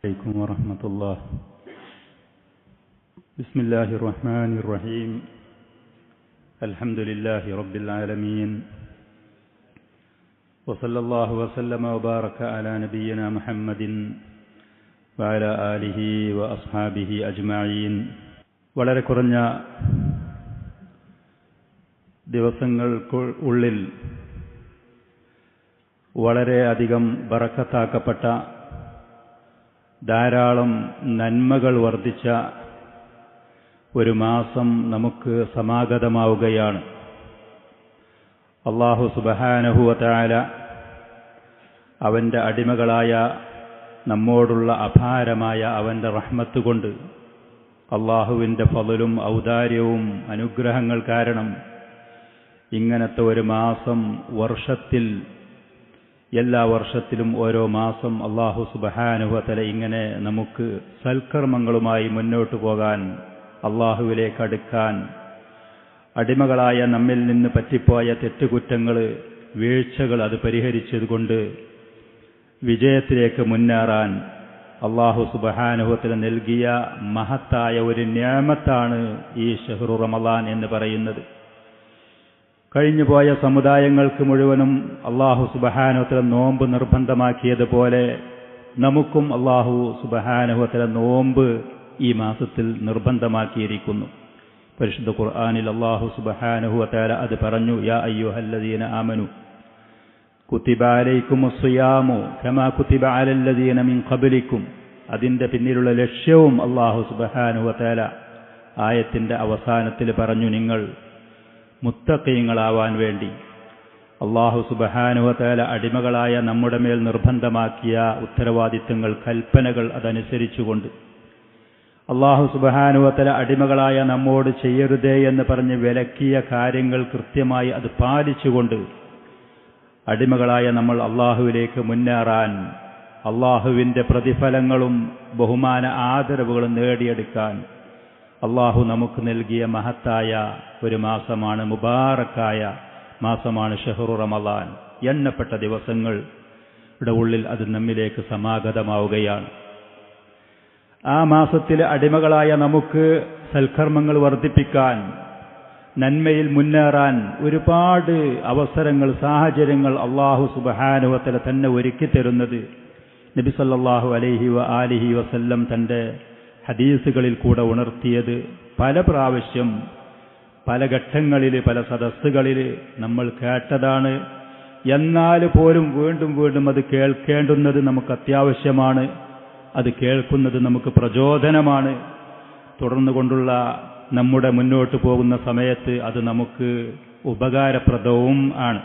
عليكم ورحمة الله. بسم الله الرحمن الرحيم. الحمد لله رب العالمين، وصلى الله وسلم وبارك على نبينا محمد وعلى آله وأصحابه أجمعين. വളരെ കുറഞ്ഞ ദിവസങ്ങൾക്കുള്ളിൽ വളരെയധികം ബറക്കത്താക്കപ്പെട്ട ധാരാളം നന്മകൾ വർദ്ധിച്ച ഒരു മാസം നമുക്ക് സമാഗതമാവുകയാണ്. അല്ലാഹു സുബ്ഹാനഹു വ തആല അവൻ്റെ അടിമകളായ നമ്മോടുള്ള അപാരമായ അവൻ്റെ റഹ്മത്ത് കൊണ്ട്, അല്ലാഹുവിൻ്റെ ഫളലും ഔദാര്യവും അനുഗ്രഹങ്ങൾ കാരണം ഇങ്ങനത്തെ ഒരു മാസം എല്ലാ വർഷത്തിലും ഓരോ മാസം അല്ലാഹു സുബ്ഹാനഹു വ തആല ഇങ്ങനെ നമുക്ക് സൽക്കർമ്മങ്ങളുമായി മുന്നോട്ടു പോകാൻ, അല്ലാഹുവിലേക്ക് അടുക്കാൻ, അടിമകളായ നമ്മിൽ നിന്ന് പറ്റിപ്പോയ തെറ്റുകുറ്റങ്ങൾ, വീഴ്ചകൾ അത് പരിഹരിച്ചതുകൊണ്ട് വിജയത്തിലേക്ക് മുന്നേറാൻ അല്ലാഹു സുബ്ഹാനഹു വ തആല നൽകിയ മഹത്തായ ഒരു നിഅമത്താണ് ഈ ഷഹ്റു റമളാൻ എന്ന് പറയുന്നത്. കഴിഞ്ഞുപോയ സമുദായങ്ങൾക്ക് മുഴുവനും അല്ലാഹു സുബ്ഹാനഹു വ തആല നോമ്പ് നിർബന്ധമാക്കിയതുപോലെ നമുക്കും അല്ലാഹു സുബ്ഹാനഹു വ തആല നോമ്പ് ഈ മാസത്തിൽ നിർബന്ധമാക്കിയിരിക്കുന്നു. പരിശുദ്ധ ഖുർആനിൽ അല്ലാഹു സുബ്ഹാനഹു വ തആല അത് പറഞ്ഞു, യാ അയ്യുഹല്ലദീന ആമനു കുതിബ അലൈക്കുമുസ് സിയാമു കമാ കുതിബ അലല്ലദീന മിൻ ഖബ്ലിക്കും. അതിൻ്റെ പിന്നിലുള്ള ലക്ഷ്യവും അല്ലാഹു സുബ്ഹാനഹു വ തആല ആയത്തിൻ്റെ അവസാനത്തിൽ പറഞ്ഞു, നിങ്ങൾ മുത്തഖീങ്ങളാവാൻ വേണ്ടി അല്ലാഹു സുബ്ഹാനഹു വ തആല അടിമകളായ നമ്മുടെ മേൽ നിർബന്ധമാക്കിയ ഉത്തരവാദിത്തങ്ങൾ, കൽപ്പനകൾ അതനുസരിച്ചുകൊണ്ട്, അല്ലാഹു സുബ്ഹാനഹു വ തആല അടിമകളായ നമ്മോട് ചെയ്യരുതേ എന്ന് പറഞ്ഞ് വിലക്കിയ കാര്യങ്ങൾ കൃത്യമായി അത് പാലിച്ചുകൊണ്ട് അടിമകളായ നമ്മൾ അല്ലാഹുവിലേക്ക് മുന്നേറാൻ, അല്ലാഹുവിൻ്റെ പ്രതിഫലങ്ങളും ബഹുമാന ആദരവുകളും നേടിയെടുക്കാൻ അല്ലാഹു നമുക്ക് നൽകിയ മഹത്തായ ഒരു മാസമാണ്, മുബാറക്കായ മാസമാണ് ഷഹ്റു റമളാൻ. എണ്ണപ്പെട്ട ദിവസങ്ങളുടെ ഉള്ളിൽ അത് നമ്മിലേക്ക് സമാഗതമാവുകയാണ്. ആ മാസത്തിലെ അടിമകളായ നമുക്ക് സൽക്കർമ്മങ്ങൾ വർദ്ധിപ്പിക്കാൻ, നന്മയിൽ മുന്നേറാൻ ഒരുപാട് അവസരങ്ങൾ, സാഹചര്യങ്ങൾ അല്ലാഹു സുബ്ഹാനഹു വ തആല തന്നെ ഒരുക്കി തരുന്നത് നബി സല്ലല്ലാഹു അലൈഹി വ ആലിഹി വസല്ലം തൻ്റെ ഹദീസുകളിൽ കൂടെ ഉണർത്തിയത് പല പ്രാവശ്യം, പല ഘട്ടങ്ങളിൽ, പല സദസ്സുകളിൽ നമ്മൾ കേട്ടതാണ്. എന്നാൽ പോലും വീണ്ടും വീണ്ടും അത് കേൾക്കേണ്ടുന്നത് നമുക്ക് അത്യാവശ്യമാണ്. അത് കേൾക്കുന്നത് നമുക്ക് പ്രചോദനമാണ്. തുടർന്നു കൊണ്ടുള്ള നമ്മുടെ മുന്നോട്ട് പോകുന്ന സമയത്ത് അത് നമുക്ക് ഉപകാരപ്രദവും ആണ്.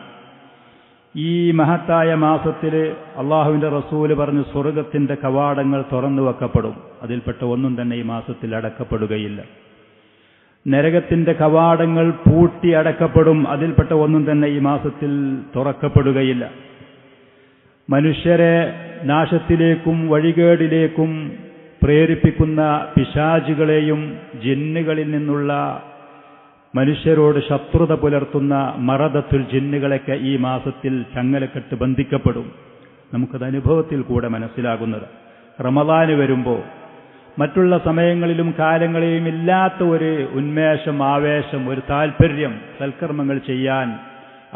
ഈ മഹത്തായ മാസത്തിൽ അള്ളാഹുവിൻ്റെ റസൂല് പറഞ്ഞു, സ്വർഗത്തിൻ്റെ കവാടങ്ങൾ തുറന്നു വെക്കപ്പെടും. അതിൽപ്പെട്ട ഒന്നും തന്നെ ഈ മാസത്തിൽ അടക്കപ്പെടുകയില്ല. നരകത്തിൻ്റെ കവാടങ്ങൾ പൂട്ടി അടക്കപ്പെടും. അതിൽപ്പെട്ട ഒന്നും തന്നെ ഈ മാസത്തിൽ തുറക്കപ്പെടുകയില്ല. മനുഷ്യരെ നാശത്തിലേക്കും വഴികേടിലേക്കും പ്രേരിപ്പിക്കുന്ന പിശാചുകളെയും ജിന്നുകളിൽ നിന്നുള്ള മനുഷ്യരോട് ശത്രുത പുലർത്തുന്ന മറദത്തുൽ ജിന്നുകളൊക്കെ ഈ മാസത്തിൽ ചങ്ങലക്കെട്ട് ബന്ധിക്കപ്പെടും. നമുക്കത് അനുഭവത്തിൽ കൂടെ മനസ്സിലാകുന്നത്. റമളാന് വരുമ്പോൾ മറ്റുള്ള സമയങ്ങളിലും കാലങ്ങളിലും ഇല്ലാത്ത ഒരു ഉന്മേഷം, ആവേശം, ഒരു താല്പര്യം സൽക്കർമ്മങ്ങൾ ചെയ്യാൻ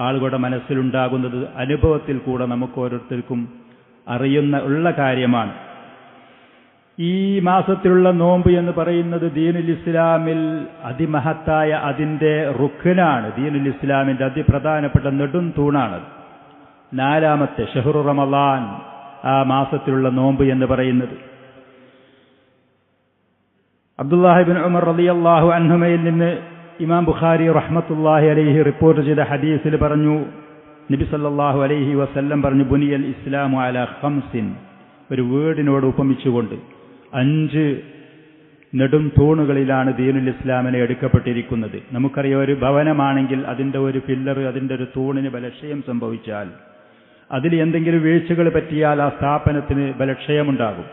ആളുകളുടെ മനസ്സിലുണ്ടാകുന്നത് അനുഭവത്തിൽ കൂടെ നമുക്ക് ഓരോരുത്തർക്കും ഉള്ള കാര്യമാണ്. ഈ മാസത്തിലുള്ള നോമ്പ് എന്ന് പറയുന്നത് ദീനുൽ ഇസ്ലാമിൽ അതിമഹത്തായ അതിൻ്റെ റുക്നാണ്. ദീനുൽ ഇസ്ലാമിൻ്റെ അതിപ്രധാനപ്പെട്ട നെടും തൂണാണ്. 4ാമത്തെ ഷഹ്റു റമളാൻ, ആ മാസത്തിലുള്ള നോമ്പ് എന്ന് പറയുന്നത്. അബ്ദുല്ലാഹി ഇബ്നു ഉമർ റളിയല്ലാഹു അൻഹുമയിൽ നിന്ന് ഇമാം ബുഖാരി റഹ്മത്തുള്ളാഹി അലൈഹി റിപ്പോർട്ട് ചെയ്ത ഹദീസിൽ പറഞ്ഞു, നബി സല്ലല്ലാഹു അലൈഹി വസല്ലം പറഞ്ഞു, ബുനിയൽ ഇസ്ലാമു അലാ ഖംസിൻ, ഒരു വീടിനോട് ഉപമിച്ചുകൊണ്ട് 5 നെടും തൂണുകളിലാണ് ദീനുൽ ഇസ്ലാമിനെ എടുക്കപ്പെട്ടിരിക്കുന്നത്. നമുക്കറിയാം, ഒരു ഭവനമാണെങ്കിൽ അതിൻ്റെ ഒരു പില്ലർ, അതിൻ്റെ ഒരു തൂണിന് ബലക്ഷയം സംഭവിച്ചാൽ, അതിൽ എന്തെങ്കിലും വീഴ്ചകൾ പറ്റിയാൽ ആ സ്ഥാപനത്തിന് ബലക്ഷയമുണ്ടാകും.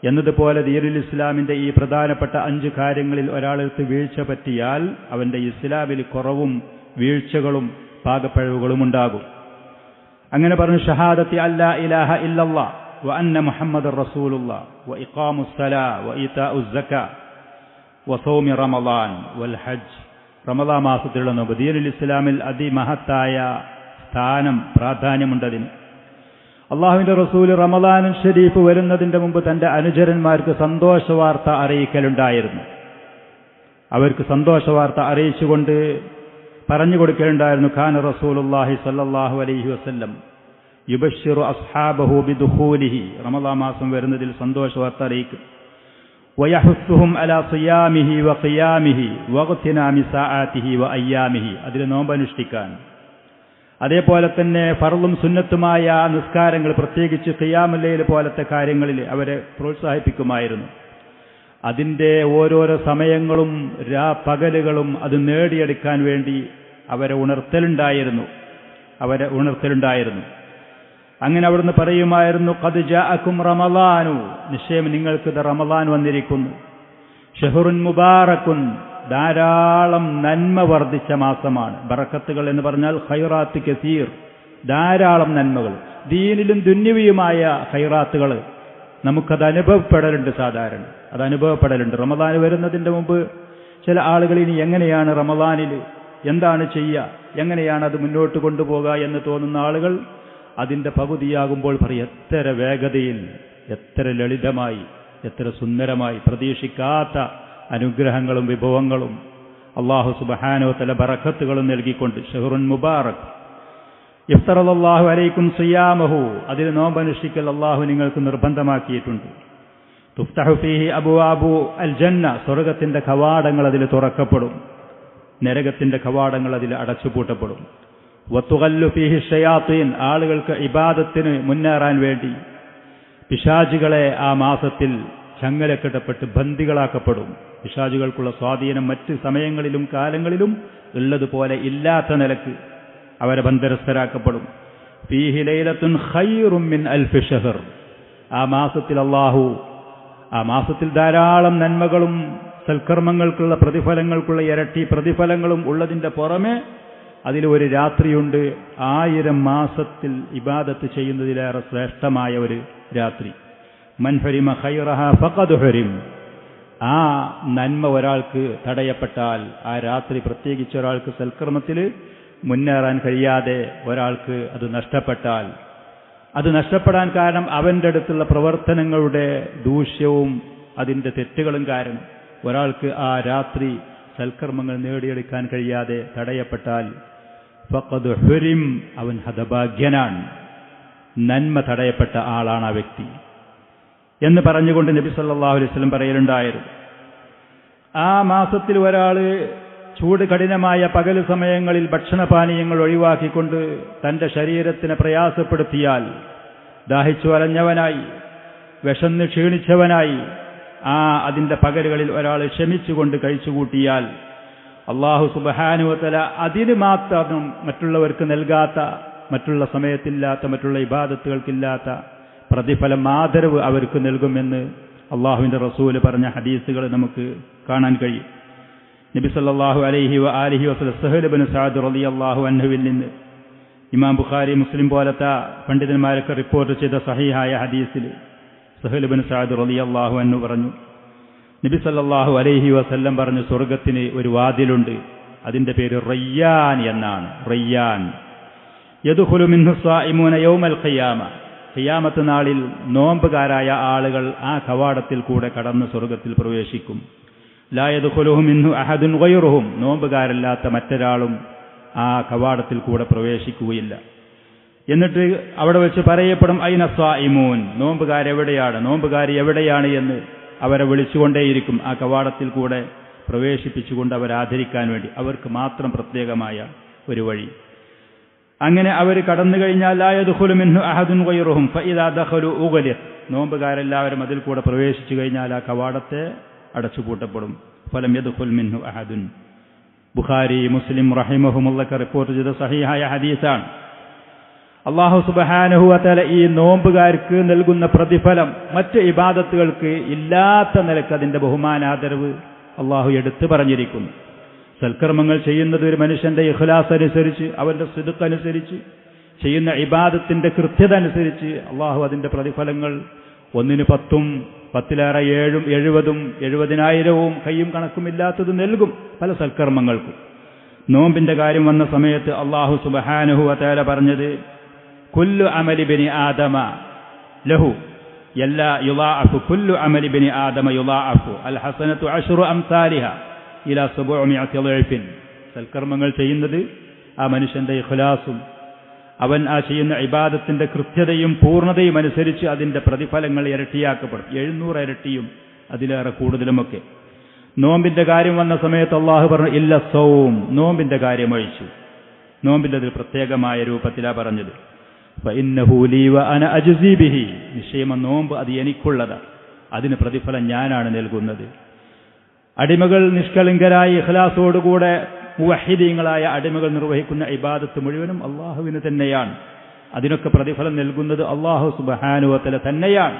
എന്നതുപോലെ ദീനുൽ ഇസ്ലാമിൻ്റെ ഈ പ്രധാനപ്പെട്ട 5 കാര്യങ്ങളിൽ ഒരാൾക്ക് വീഴ്ച പറ്റിയാൽ അവൻ്റെ ഇസ്ലാമിൽ കുറവും വീഴ്ചകളും പാകപ്പിഴവുകളും ഉണ്ടാകും. അങ്ങനെ പറഞ്ഞു, ഷഹാദത്തി അല്ലാ ഇലാഹ ഇല്ലല്ലാഹ്, വഅന്ന മുഹമ്മദർ റസൂലുള്ളാഹ് വഇഖാമുസ് സലാ വഇതാഉസ് സക്കാ വസൗമി റമളാൻ വൽ ഹജ്ജ്. റമളാൻ മാസത്തിലുള്ള നോമ്പ് ദീനുൽ ഇസ്ലാമിൽ അതിമഹത്തായ സ്ഥാനം, പ്രാധാന്യമുണ്ടതിന്. അള്ളാഹുവിന്റെ റസൂല് റമളാൻ ഷരീഫ് വരുന്നതിന്റെ മുമ്പ് തന്റെ അനുചരന്മാർക്ക് സന്തോഷവാർത്ത അറിയിക്കലുണ്ടായിരുന്നു. അവർക്ക് സന്തോഷവാർത്ത അറിയിച്ചുകൊണ്ട് പറഞ്ഞു കൊടുക്കലുണ്ടായിരുന്നു. ഖാന റസൂലുള്ളാഹി സ്വല്ലല്ലാഹു അലൈഹി വസല്ലം യുബശ്ശിറു അസ്ഹാബഹു ബിദുഖൂലിഹി. റമളാൻ മാസം വരുന്നതിൽ സന്തോഷവാർത്ത അറിയിക്കും. വയഹുസ്സുഹും അലാ സിയാമിഹി വഖിയാമിഹി വഗ്തിനാമി സആതിഹി വഅയ്യാമിഹി. അതിൽ നോമ്പനുഷ്ഠിക്കാൻ, അതേപോലെ തന്നെ ഫർളും സുന്നത്തുമായ നിസ്കാരങ്ങൾ, പ്രത്യേകിച്ച് ഖിയാമുൽ ലൈൽ പോലത്തെ കാര്യങ്ങളിൽ അവരെ പ്രോത്സാഹിപ്പിക്കുമായിരുന്നു. അതിൻ്റെ ഓരോരോ സമയങ്ങളും പകലുകളും അത് നേടിയെടുക്കാൻ വേണ്ടി അവരെ ഉണർത്തലുണ്ടായിരുന്നു. അങ്ങനെ അവിടുന്ന് പറയുമായിരുന്നു, ഖദ് ജാഅകും റമളാനു, നിശ്ചയം നിങ്ങൾക്ക് റമളാൻ വന്നിരിക്കുന്നു. ഷഹ്റുൻ മുബാറക്കുൻ, ധാരാളം നന്മ വർദ്ധിച്ച മാസമാണ്. ബറക്കത്തുകൾ എന്ന് പറഞ്ഞാൽ ഖൈറാത്ത് കസീർ, ധാരാളം നന്മകൾ, ദീനിലും ദുന്യവിയുമായ ഖൈറാത്തുകൾ നമുക്കത് അനുഭവപ്പെടലുണ്ട്. സാധാരണ അത് അനുഭവപ്പെടലുണ്ട്. റമളാൻ വരുന്നതിൻ്റെ മുമ്പ് ചില ആളുകൾ ഇനി എങ്ങനെയാണ് റമളാനിൽ എന്താണ് ചെയ്യുക, എങ്ങനെയാണ് അത് മുന്നോട്ട് കൊണ്ടുപോകുക എന്ന് തോന്നുന്ന ആളുകൾ അതിൻ്റെ പകുതിയാകുമ്പോൾ പറയും, എത്ര വേഗതയിൽ, എത്ര ലളിതമായി, എത്ര സുന്ദരമായി, പ്രതീക്ഷിക്കാത്ത അനുഗ്രഹങ്ങളും വിഭവങ്ങളും അല്ലാഹു സുബ്ഹാനഹു വ തആല ബറക്കത്തുകളും നൽകിക്കൊണ്ട്. ഷഹ്റുൻ മുബാറക് ഇഫ്തറല്ലാഹു അലൈക്കും സിയാമഹു, അതിൽ നോമ്പനുഷ്ഠിക്കൽ അല്ലാഹു നിങ്ങൾക്ക് നിർബന്ധമാക്കിയിട്ടുണ്ട്. തുഫ്തഹു ഫീഹി അബ്വാബു അൽ ജന്ന, സ്വർഗ്ഗത്തിന്റെ കവാടങ്ങൾ അതിൽ തുറക്കപ്പെടും, നരകത്തിന്റെ കവാടങ്ങൾ അതിൽ അടച്ചുപൂട്ടപ്പെടും. വതുഗല്ലു ഫീഹി ഷയാത്തീൻ, ആളുകൾക്ക് ഇബാദത്തിന് മുന്നേറാൻ വേണ്ടി പിശാചുകളെ ആ മാസത്തിൽ ചങ്ങലക്കെട്ടപ്പെട്ട് ബന്ദികളാക്കപ്പെടും. പിശാചുകൾക്കുള്ള സ്വാധീനം മറ്റ് സമയങ്ങളിലും കാലങ്ങളിലും ഉള്ളതുപോലെ ഇല്ലാത്ത നിലക്ക് അവരെ ബന്ധനസ്ഥരാക്കപ്പെടും. ഫീഹി ലൈലത്തുൻ ഖൈറും മിൻ അൽഫി ഷഹർ, ആ മാസത്തിൽ അല്ലാഹു, ആ മാസത്തിൽ ധാരാളം നന്മകളും സൽക്കർമ്മങ്ങൾക്കുള്ള പ്രതിഫലങ്ങൾക്കുള്ള ഇരട്ടി പ്രതിഫലങ്ങളും ഉള്ളതിൻ്റെ പുറമെ അതിൽ ഒരു രാത്രിയുണ്ട്, 1000 മാസത്തിൽ ഇബാദത്ത് ചെയ്യുന്നതിലേറെ ശ്രേഷ്ഠമായ ഒരു രാത്രി. മൻ ഹരിമ ഖൈറഹ ഫഖദ് ഹരിം, ആ നന്മ ഒരാൾക്ക് തടയപ്പെട്ടാൽ, ആ രാത്രി പ്രത്യേകിച്ച് ഒരാൾക്ക് സൽക്കർമ്മത്തിൽ മുന്നേറാൻ കഴിയാതെ ഒരാൾക്ക് അത് നഷ്ടപ്പെട്ടാൽ, അത് നഷ്ടപ്പെടാൻ കാരണം അവൻ്റെ അടുത്തുള്ള പ്രവർത്തനങ്ങളുടെ ദൂഷ്യവും അതിൻ്റെ തെറ്റുകളും കാരണം ഒരാൾക്ക് ആ രാത്രി സൽക്കർമ്മങ്ങൾ നേടിയെടുക്കാൻ കഴിയാതെ തടയപ്പെട്ടാൽ ഫഖദ് ഹുരിം, അവൻ ഹതഭാഗ്യനാണ്, നന്മ തടയപ്പെട്ട ആളാണ് ആ വ്യക്തി എന്ന് പറഞ്ഞുകൊണ്ട് നബി സല്ലല്ലാഹു അലൈഹി വസല്ലം പറയലുണ്ടായിരുന്നു. ആ മാസത്തിൽ ഒരാൾ ചൂട് കഠിനമായ പകൽ സമയങ്ങളിൽ ഭക്ഷണപാനീയങ്ങൾ ഒഴിവാക്കിക്കൊണ്ട് തൻ്റെ ശരീരത്തിനെ പ്രയാസപ്പെടുത്തിയാൽ, ദാഹിച്ചു വലഞ്ഞവനായി, വിശന്ന് ക്ഷീണിച്ചവനായി അതിൻ്റെ പകലുകളിൽ ഒരാൾ ക്ഷമിച്ചുകൊണ്ട് കഴിച്ചുകൂട്ടിയാൽ അല്ലാഹു സുബ്ഹാനഹു വ തആല അതിന് മാത്രം മറ്റുള്ളവർക്ക് നൽകാത്ത, മറ്റുള്ള സമയത്തില്ലാത്ത, മറ്റുള്ള ഇബാദത്തുകൾക്കില്ലാത്ത പ്രതിഫലം, ആദരവ് അവർക്ക് നൽകുമെന്ന് അല്ലാഹുവിൻ്റെ റസൂല് പറഞ്ഞ ഹദീസുകൾ നമുക്ക് കാണാൻ കഴിയും. നബി സല്ലല്ലാഹു അലൈഹി വ ആലിഹി വസല്ലം സഹൽ ഇബ്നു സഅദ് റളിയല്ലാഹു അൻഹുവിൽ നിന്ന് ഇമാം ബുഖാരി, മുസ്ലിം പോലത്തെ പണ്ഡിതന്മാരൊക്കെ റിപ്പോർട്ട് ചെയ്ത സഹീഹായ ഹദീസിൽ സഹൽ ഇബ്നു സഅദ് റളിയല്ലാഹു അൻഹു പറഞ്ഞു, നബി സല്ലല്ലാഹു അലൈഹി വസല്ലം പറഞ്ഞു, സ്വർഗ്ഗത്തിന് ഒരു വാതിലുണ്ട്, അതിൻ്റെ പേര് റയ്യാൻ എന്നാണ്. റയ്യാൻ യദ്ഖുലു മിൻഹു സ്വായിമൂന യൗമൽ ഖിയാമ, ഖിയാമത്ത് നാളിൽ നോമ്പുകാരായ ആളുകൾ ആ കവാടത്തിൽ കൂടെ കടന്ന് സ്വർഗ്ഗത്തിൽ പ്രവേശിക്കും. ലാ യദ്ഖുലുഹു മിൻഹു അഹദുൻ ഗൈറുഹും, നോമ്പുകാരല്ലാത്ത മറ്റൊരാളും ആ കവാടത്തിൽ കൂടെ പ്രവേശിക്കുകയില്ല. എന്നിട്ട് അവിടെ വെച്ച് പറയപ്പെടും, ഐന സ്വായിമൂൻ, നോമ്പുകാരെവിടെയാണ്, നോമ്പുകാരി എവിടെയാണ് എന്ന് അവരെ വിളിച്ചുകൊണ്ടേയിരിക്കും. ആ കവാടത്തിൽ കൂടെ പ്രവേശിപ്പിച്ചുകൊണ്ട് അവരെ ആദരിക്കാൻ വേണ്ടി അവർക്ക് മാത്രം പ്രത്യേകമായ ഒരു വഴി. അങ്ങനെ അവർ കടന്നു കഴിഞ്ഞാൽ ലാ യദ്ഖുലു മിൻഹു അഹദുൻ ഗൈറുഹും ഫഇദാ ദഖലു ഉഗ്ലിഖ്, നോമ്പുകാരെല്ലാവരും അതിൽ കൂടെ പ്രവേശിച്ചു കഴിഞ്ഞാൽ ആ കവാടത്തെ അടച്ചുപൂട്ടപ്പെടും. ഫലം യദ്ഖുൽ മിൻഹു അഹദുൻ. ബുഖാരി, മുസ്ലിം റഹിമഹുമുള്ളൊക്കെ റിപ്പോർട്ട് ചെയ്ത സഹീഹായ ഹദീസാണ്. അല്ലാഹു സുബ്ഹാനഹു വ തആല ഈ നോമ്പുകാർക്ക് നൽകുന്ന പ്രതിഫലം മറ്റ് ഇബാദത്തുകൾക്ക് ഇല്ലാത്ത നിലക്ക് അതിൻ്റെ ബഹുമാനാദരവ് അല്ലാഹു എടുത്തു പറഞ്ഞിരിക്കുന്നു. സൽക്കർമ്മങ്ങൾ ചെയ്യുന്നത് ഒരു മനുഷ്യന്റെ ഇഖ്ലാസ് അനുസരിച്ച്, അവന്റെ സിദ്ഖ് അനുസരിച്ച് ചെയ്യുന്ന ഇബാദത്തിന്റെ കൃത്യത അനുസരിച്ച് അള്ളാഹു അതിന്റെ പ്രതിഫലങ്ങൾ 1-ന് 10-ഉം 10-ലേറെ 7-ഉം 70-ഉം 70,000-ഉം കയ്യും കണക്കുമില്ലാത്തത് നൽകും പല സൽക്കർമ്മങ്ങൾക്കും. നോമ്പിന്റെ കാര്യം വന്ന സമയത്ത് അള്ളാഹു സുബ്ഹാനഹു വ തആല പറഞ്ഞത് കുല്ലു അമലി ബനി ആദമ ലഹു എല്ലാ യുളാഅഫു കുല്ലു അമലി ബനി ആദമ യുളാഅഫു അൽ ഹസനതു അശ്റു അംസാലിഹ ഇലാ 700 ളഅഫിൻ. സൽക്കർമ്മങ്ങൾ ചെയ്യുന്നത് ആ മനുഷ്യന്റെ ഇഖ്ലാസും അവൻ ആ ചെയ്യുന്ന ഇബാദത്തിന്റെ കൃത്യതയും പൂർണ്ണതയും അനുസരിച്ച് അതിന്റെ പ്രതിഫലങ്ങൾ ഇരട്ടിയാക്കപ്പെടും. 700 ഇരട്ടിയും അതിലേറെ കൂടുതലുമൊക്കെ. നോമ്പിന്റെ കാര്യം വന്ന സമയത്ത് അള്ളാഹു പറഞ്ഞു ഇല്ല സൗം, നോമ്പിന്റെ കാര്യം ഒഴിച്ചു. നോമ്പിന്റെ ഒരു പ്രത്യേകമായ രൂപത്തിലാണ് പറഞ്ഞത്. ഫഇന്നഹു ലീ വ അന അജ്സി ബിഹി, നിശ്ചയം നോമ്പ് അത് എനിക്കുള്ളതാണ്, അതിന് പ്രതിഫലം ഞാനാണ് നൽകുന്നത്. അടിമകൾ നിഷ്കളങ്കരായി ഇഖ്ലാസോടുകൂടെ മുവഹിദീങ്ങളായ അടിമകൾ നിർവഹിക്കുന്ന ഇബാദത്ത് മുഴുവനും അള്ളാഹുവിന് തന്നെയാണ്. അതിനൊക്കെ പ്രതിഫലം നൽകുന്നത് അള്ളാഹു സുബ്ഹാനഹു വ തആല തന്നെയാണ്.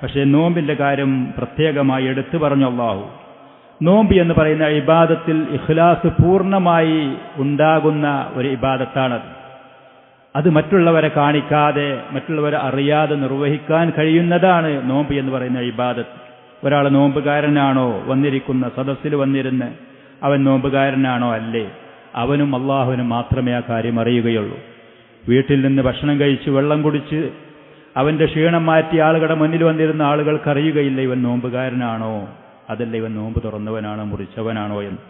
പക്ഷേ നോമ്പിന്റെ കാര്യം പ്രത്യേകമായി എടുത്തു പറഞ്ഞു അള്ളാഹു. നോമ്പ് എന്ന് പറയുന്ന ഇബാദത്തിൽ ഇഖ്ലാസ് പൂർണ്ണമായി ഉണ്ടാകുന്ന ഒരു ഇബാദത്താണത്. അത് മറ്റുള്ളവരെ കാണിക്കാതെ മറ്റുള്ളവരെ അറിയാതെ നിർവഹിക്കാൻ കഴിയുന്നതാണ് നോമ്പ് എന്ന് പറയുന്ന ഇബാദത്ത്. ഒരാൾ നോമ്പുകാരനാണോ വന്നിരിക്കുന്ന സദസ്സിൽ വന്നിരുന്ന് അവൻ നോമ്പുകാരനാണോ അല്ലേ, അവനും അള്ളാഹുവിനും മാത്രമേ ആ കാര്യം അറിയുകയുള്ളൂ. വീട്ടിൽ നിന്ന് ഭക്ഷണം കഴിച്ച് വെള്ളം കുടിച്ച് അവന്റെ ക്ഷീണം മാറ്റി ആളുകളുടെ മുന്നിൽ വന്നിരുന്ന ആളുകൾക്ക് അറിയുകയില്ല ഇവൻ നോമ്പുകാരനാണോ അതല്ല ഇവൻ നോമ്പ് തുറന്നവനാണോ മുറിച്ചവനാണോ എന്ന്.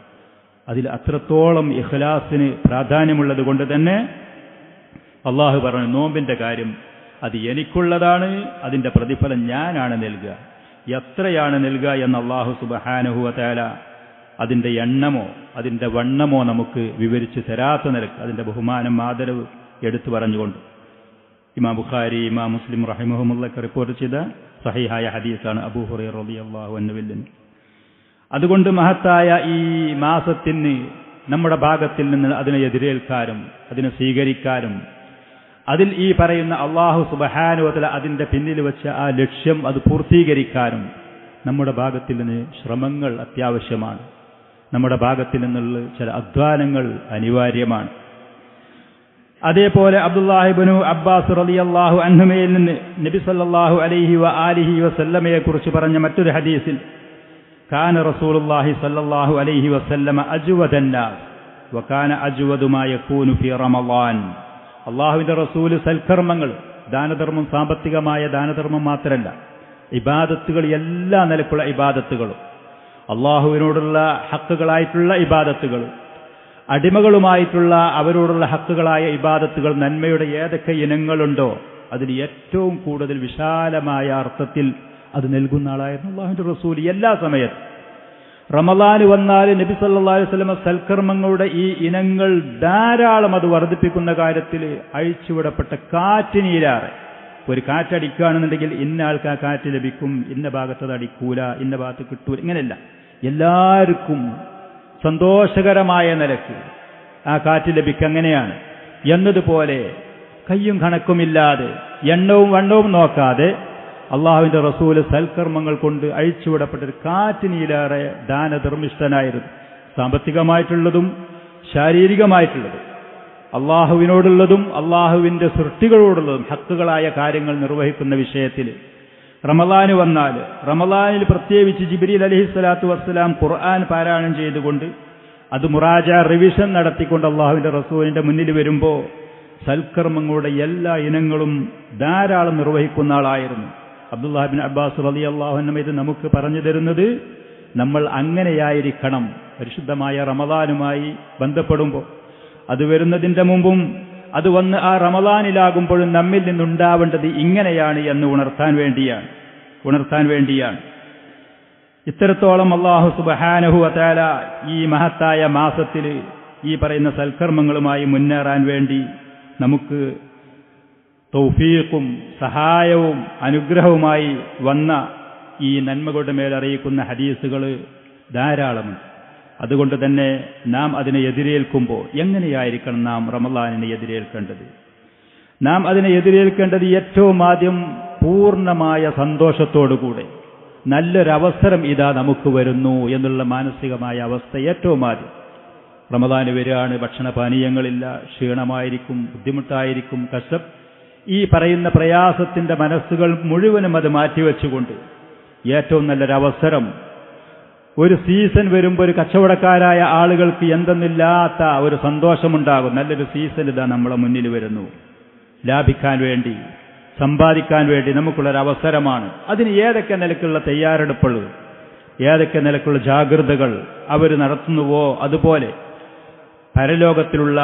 അതിൽ അത്രത്തോളം ഇഖ്ലാസിന് പ്രാധാന്യമുള്ളത് കൊണ്ട് തന്നെ അള്ളാഹു പറഞ്ഞു നോമ്പിന്റെ കാര്യം അത് എനിക്കുള്ളതാണ്, അതിന്റെ പ്രതിഫലം ഞാനാണ് നൽകുക. എത്രയാണ് നൽകുക എന്ന് അള്ളാഹു സുബ്ഹാനഹു വ തആല അതിന്റെ എണ്ണമോ അതിന്റെ വണ്ണമോ നമുക്ക് വിവരിച്ച് തരാത്ത നിലക്ക് അതിന്റെ ബഹുമാനം ആദരവ് എടുത്തു പറഞ്ഞുകൊണ്ട് ഇമാം ബുഖാരി ഇമാം മുസ്ലിം റഹിമഹുമുള്ളാഹി റിപ്പോർട്ട് ചെയ്ത സഹീഹായ ഹദീസാണ് അബൂ ഹുറൈറ റളിയല്ലാഹു അൻഹുവിൽ നിന്ന്. അതുകൊണ്ട് മഹത്തായ ഈ മാസത്തിന് നമ്മുടെ ഭാഗത്തിൽ നിന്ന് അതിനെ എതിരേൽക്കാനും അതിനെ സ്വീകരിക്കാനും അതിൽ ഈ പറയുന്ന അള്ളാഹു സുബ്ഹാനഹു വ തആല അതിന്റെ പിന്നിൽ വെച്ച ആ ലക്ഷ്യം അത് പൂർത്തീകരിക്കാനും നമ്മുടെ ഭാഗത്തിൽ നിന്ന് ശ്രമങ്ങൾ അത്യാവശ്യമാണ്. നമ്മുടെ ഭാഗത്തിൽ നിന്നുള്ള ചില അധ്വാനങ്ങൾ അനിവാര്യമാണ്. അതേപോലെ അബ്ദുല്ലാഹി ഇബ്നു അബ്ബാസ് റളിയല്ലാഹു അൻഹുമയിൽ നിന്ന് നബി സല്ലല്ലാഹു അലൈഹി വ ആലിഹി വസല്ലമയെ കുറിച്ച് പറഞ്ഞ മറ്റൊരു ഹദീസിൽ കാന റസൂലുള്ളാഹി സല്ലല്ലാഹു അലൈഹി വസല്ലമ അജ്വദൻ നാസ് വകാന അജ്വദു മാ യകൂനു ഫീ റമളാൻ. അല്ലാഹുവിന്റെ റസൂൽ സൽക്കർമ്മങ്ങൾ ദാനധർമ്മം സാമ്പത്തികമായ ദാനധർമ്മം മാത്രമല്ല ഇബാദത്തുകൾ എല്ലാ നിലക്കുള്ള ഇബാദത്തുകളും അള്ളാഹുവിനോടുള്ള ഹക്കുകളായിട്ടുള്ള ഇബാദത്തുകൾ അടിമകളുമായിട്ടുള്ള അവരോടുള്ള ഹക്കുകളായ ഇബാദത്തുകൾ നന്മയുടെ ഏതൊക്കെ ഇനങ്ങളുണ്ടോ അതിൽ ഏറ്റവും കൂടുതൽ വിശാലമായ അർത്ഥത്തിൽ അത് നൽകുന്ന ആളായിരുന്നു അള്ളാഹുവിന്റെ റസൂൽ. എല്ലാ സമയത്തും റമളാൻ വന്നാൽ നബി സല്ലല്ലാഹു അലൈഹി വസല്ലം സൽക്കർമ്മങ്ങളുടെ ഈ ഇനങ്ങൾ ധാരാളം അത് വർദ്ധിപ്പിക്കുന്ന കാര്യത്തിൽ അഴിച്ചുവിടപ്പെട്ട കാറ്റിനീരാറെ ഒരു കാറ്റടിക്കുകയാണെന്നുണ്ടെങ്കിൽ ഇന്ന ആൾക്ക് ആ കാറ്റ് ലഭിക്കും, ഇന്ന ഭാഗത്തത് അടിക്കൂല, ഇന്ന ഭാഗത്ത് കിട്ടൂല, ഇങ്ങനെയല്ല. എല്ലാവർക്കും സന്തോഷകരമായ നിലക്ക് ആ കാറ്റ് ലഭിക്കുക അങ്ങനെയാണ് എന്നതുപോലെ കയ്യും കണക്കുമില്ലാതെ എണ്ണവും വണ്ണവും നോക്കാതെ അള്ളാഹുവിന്റെ റസൂല് സൽക്കർമ്മങ്ങൾ കൊണ്ട് അഴിച്ചുവിടപ്പെട്ടൊരു കാറ്റിനീലേറെ ദാനധർമ്മിഷ്ഠനായിരുന്നു. സാമ്പത്തികമായിട്ടുള്ളതും ശാരീരികമായിട്ടുള്ളതും അള്ളാഹുവിനോടുള്ളതും അള്ളാഹുവിന്റെ സൃഷ്ടികളോടുള്ളതും ഹക്കുകളായ കാര്യങ്ങൾ നിർവഹിക്കുന്ന വിഷയത്തിൽ റമളാൻ വന്നാൽ റമളാനിൽ പ്രത്യേകിച്ച് ജിബ്രീൽ അലൈഹിസ്സലാത്തു വസ്സലാം ഖുർആൻ പാരായണം ചെയ്തുകൊണ്ട് അത് മുറാജ റിവിഷൻ നടത്തിക്കൊണ്ട് അള്ളാഹുവിന്റെ റസൂലിന്റെ മുന്നിൽ വരുമ്പോൾ സൽക്കർമ്മങ്ങളുടെ എല്ലാ ഇനങ്ങളും ധാരാളം നിർവഹിക്കുന്ന ആളായിരുന്നു. അബ്ദുല്ലാഹി ഇബ്നു അബ്ബാസ് റളിയല്ലാഹു അൻഹു ഇത് നമുക്ക് പറഞ്ഞു തരുന്നത് നമ്മൾ അങ്ങനെയായിരിക്കണം. പരിശുദ്ധമായ റമളാനുമായി ബന്ധപ്പെടുമ്പോൾ അത് വരുന്നതിന്റെ മുമ്പും അത് വന്ന് ആ റമളാനിലാകുമ്പോഴും നമ്മിൽ നിന്നുണ്ടാവേണ്ടത് ഇങ്ങനെയാണ് എന്ന് ഉണർത്താൻ വേണ്ടിയാണ്. ഇത്രത്തോളം അല്ലാഹു സുബ്ഹാനഹു വ തആല ഈ മഹത്തായ മാസത്തിൽ ഈ പറയുന്ന സൽക്കർമ്മങ്ങളുമായി മുന്നേറാൻ വേണ്ടി നമുക്ക് തൗഫീഖും സഹായവും അനുഗ്രഹവുമായി വന്ന ഈ നന്മകളുടെ മേൽ അറിയിക്കുന്ന ഹദീസുകൾ ധാരാളമുണ്ട്. അതുകൊണ്ട് തന്നെ നാം അതിനെ എതിരേൽക്കുമ്പോൾ എങ്ങനെയായിരിക്കണം നാം റമളാനിനെ എതിരേൽക്കേണ്ടത്? നാം അതിനെ എതിരേൽക്കേണ്ടത് ഏറ്റവും ആദ്യം പൂർണ്ണമായ സന്തോഷത്തോടുകൂടെ നല്ലൊരവസരം ഇതാ നമുക്ക് വരുന്നു എന്നുള്ള മാനസികമായ അവസ്ഥ ഏറ്റവും ആദ്യം. റമദാന് വരികയാണ്, ഭക്ഷണപാനീയങ്ങളില്ല, ക്ഷീണമായിരിക്കും, ബുദ്ധിമുട്ടായിരിക്കും, ഈ പറയുന്ന പ്രയാസത്തിന്റെ മനസ്സുകൾ മുഴുവനും അത് മാറ്റിവെച്ചുകൊണ്ട് ഏറ്റവും നല്ലൊരവസരം, ഒരു സീസൺ വരുമ്പോൾ ഒരു കച്ചവടക്കാരായ ആളുകൾക്ക് എന്തെന്നില്ലാത്ത ഒരു സന്തോഷമുണ്ടാകും. നല്ലൊരു സീസൺ ഇതാ നമ്മളെ മുന്നിൽ വരുന്നു. ലാഭിക്കാൻ വേണ്ടി, സമ്പാദിക്കാൻ വേണ്ടി നമുക്കുള്ളൊരവസരമാണ്. അതിന് ഏതൊക്കെ നിലക്കുള്ള തയ്യാറെടുപ്പുകൾ, ഏതൊക്കെ നിലക്കുള്ള ജാഗ്രതകൾ അവർ നടത്തുന്നുവോ അതുപോലെ പരലോകത്തിലുള്ള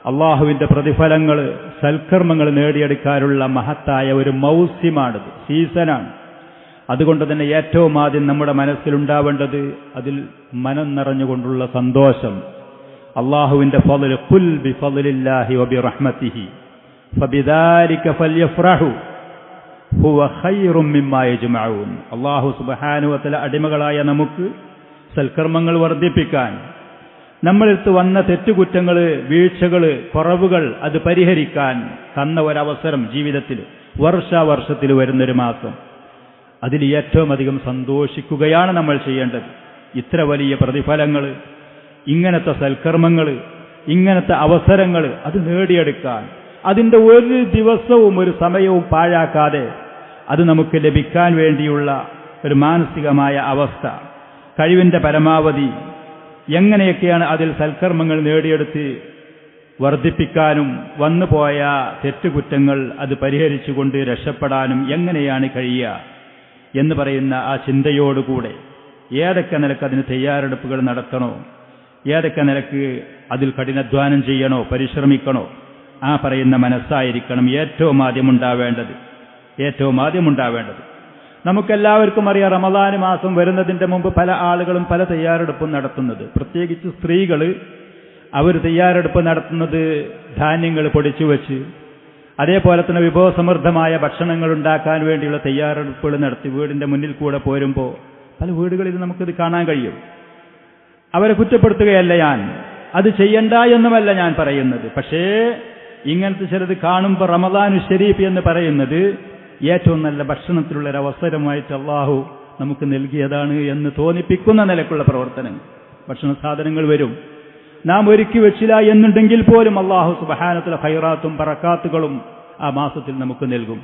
അള്ളാഹുവിന്റെ പ്രതിഫലങ്ങൾ, സൽക്കർമ്മങ്ങൾ നേടിയെടുക്കാനുള്ള മഹത്തായ ഒരു മൗസ്യമാണിത്, സീസണാണ്. അതുകൊണ്ട് തന്നെ ഏറ്റവും ആദ്യം നമ്മുടെ മനസ്സിലുണ്ടാവേണ്ടത് അതിൽ മനം നിറഞ്ഞുകൊണ്ടുള്ള സന്തോഷം. അള്ളാഹുവിന്റെ ഫള്, ഖുൽ ബിഫളില്ലാഹി വബിറഹ്മതിഹി ഫബിദാലിക ഫൽയഫ്റഹു ഹുവ ഖൈറും മിമ്മാ യജ്മഊൻ. അള്ളാഹു സുബ്ഹാനഹു വ തആല അടിമകളായ നമുക്ക് സൽക്കർമ്മങ്ങൾ വർദ്ധിപ്പിക്കാൻ, നമ്മളെടുത്ത് വന്ന തെറ്റുകുറ്റങ്ങൾ, വീഴ്ചകൾ, കുറവുകൾ അത് പരിഹരിക്കാൻ തന്ന ഒരവസരം ജീവിതത്തിൽ, വർഷാവർഷത്തിൽ വരുന്നൊരു മാസം, അതിൽ ഏറ്റവും അധികം സന്തോഷിക്കുകയാണ് നമ്മൾ ചെയ്യേണ്ടത്. ഇത്ര വലിയ പ്രതിഫലങ്ങൾ, ഇങ്ങനത്തെ സൽക്കർമ്മങ്ങൾ, ഇങ്ങനത്തെ അവസരങ്ങൾ അത് നേടിയെടുക്കാൻ, അതിൻ്റെ ഒരു ദിവസവും ഒരു സമയവും പാഴാക്കാതെ അത് നമുക്ക് ലഭിക്കാൻ വേണ്ടിയുള്ള ഒരു മാനസികമായ അവസ്ഥ, കഴിവിൻ്റെ പരമാവധി എങ്ങനെയൊക്കെയാണ് അതിൽ സൽക്കർമ്മങ്ങൾ നേടിയെടുത്ത് വർദ്ധിപ്പിക്കാനും വന്നുപോയ തെറ്റുകുറ്റങ്ങൾ അത് പരിഹരിച്ചുകൊണ്ട് രക്ഷപ്പെടാനും എങ്ങനെയാണ് കഴിയുക എന്ന് പറയുന്ന ആ ചിന്തയോടുകൂടെ ഏതൊക്കെ നിലക്ക് അതിന് തയ്യാറെടുപ്പുകൾ നടത്തണോ, ഏതൊക്കെ നിലക്ക് അതിൽ കഠിനാധ്വാനം ചെയ്യണോ, പരിശ്രമിക്കണോ, ആ പറയുന്ന മനസ്സായിരിക്കണം ഏറ്റവും ആദ്യം ഉണ്ടാവേണ്ടത്. നമുക്കെല്ലാവർക്കും അറിയാം, റമദാൻ മാസം വരുന്നതിന്റെ മുമ്പ് പല ആളുകളും പല തയ്യാറെടുപ്പും നടത്തുന്നത്, പ്രത്യേകിച്ച് സ്ത്രീകൾ. അവർ തയ്യാറെടുപ്പ് നടത്തുന്നത് ധാന്യങ്ങൾ പൊടിച്ചു വെച്ച്, അതേപോലെ തന്നെ വിഭവസമൃദ്ധമായ ഭക്ഷണങ്ങൾ ഉണ്ടാക്കാൻ വേണ്ടിയുള്ള തയ്യാറെടുപ്പുകൾ നടത്തി വീടിന്റെ മുന്നിൽ കൂടെ പോരുമ്പോൾ പല വീടുകളിൽ നമുക്കിത് കാണാൻ കഴിയും. അവരെ കുറ്റപ്പെടുത്തുകയല്ല ഞാൻ, അത് ചെയ്യണ്ട എന്നുമല്ല ഞാൻ പറയുന്നത്. പക്ഷേ ഇങ്ങനത്തെ ചിലത് കാണുമ്പോൾ റമദാനു ശരീഫ് എന്ന് പറയുന്നത് ഏറ്റവും നല്ല ഭക്ഷണത്തിലുള്ളൊരവസരമായിട്ട് അള്ളാഹു നമുക്ക് നൽകിയതാണ് എന്ന് തോന്നിപ്പിക്കുന്ന നിലക്കുള്ള പ്രവർത്തനങ്ങൾ. ഭക്ഷണ സാധനങ്ങൾ വരും, നാം ഒരുക്കി വെച്ചില്ല എന്നുണ്ടെങ്കിൽ പോലും അള്ളാഹു സുബ്ഹാനഹു വ തആല ഖൈറാത്തും ബറകാത്തുകളും ആ മാസത്തിൽ നമുക്ക് നൽകും.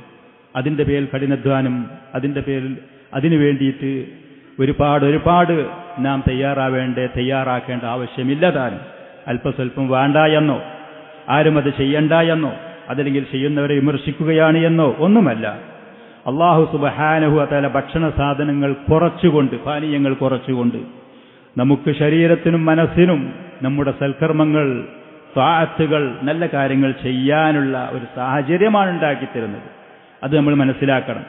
അതിൻ്റെ പേരിൽ കഠിനാധ്വാനം, അതിൻ്റെ പേരിൽ അതിനു വേണ്ടിയിട്ട് ഒരുപാട് നാം തയ്യാറാക്കേണ്ട ആവശ്യമില്ല താനും. അല്പസ്വല്പം വേണ്ട എന്നോ, ആരും അത് ചെയ്യണ്ട എന്നോ, അതല്ലെങ്കിൽ ചെയ്യുന്നവരെ വിമർശിക്കുകയാണ് എന്നോ ഒന്നുമല്ല. അള്ളാഹു സുബ്ഹാനഹു വ തആല ഭക്ഷണ സാധനങ്ങൾ കുറച്ചുകൊണ്ട്, പാനീയങ്ങൾ കുറച്ചുകൊണ്ട് നമുക്ക് ശരീരത്തിനും മനസ്സിനും നമ്മുടെ സൽക്കർമ്മങ്ങൾ, ത്വാഅത്തുകൾ, നല്ല കാര്യങ്ങൾ ചെയ്യാനുള്ള ഒരു സാഹചര്യമാണ് ഉണ്ടാക്കിത്തരുന്നത്. അത് നമ്മൾ മനസ്സിലാക്കണം.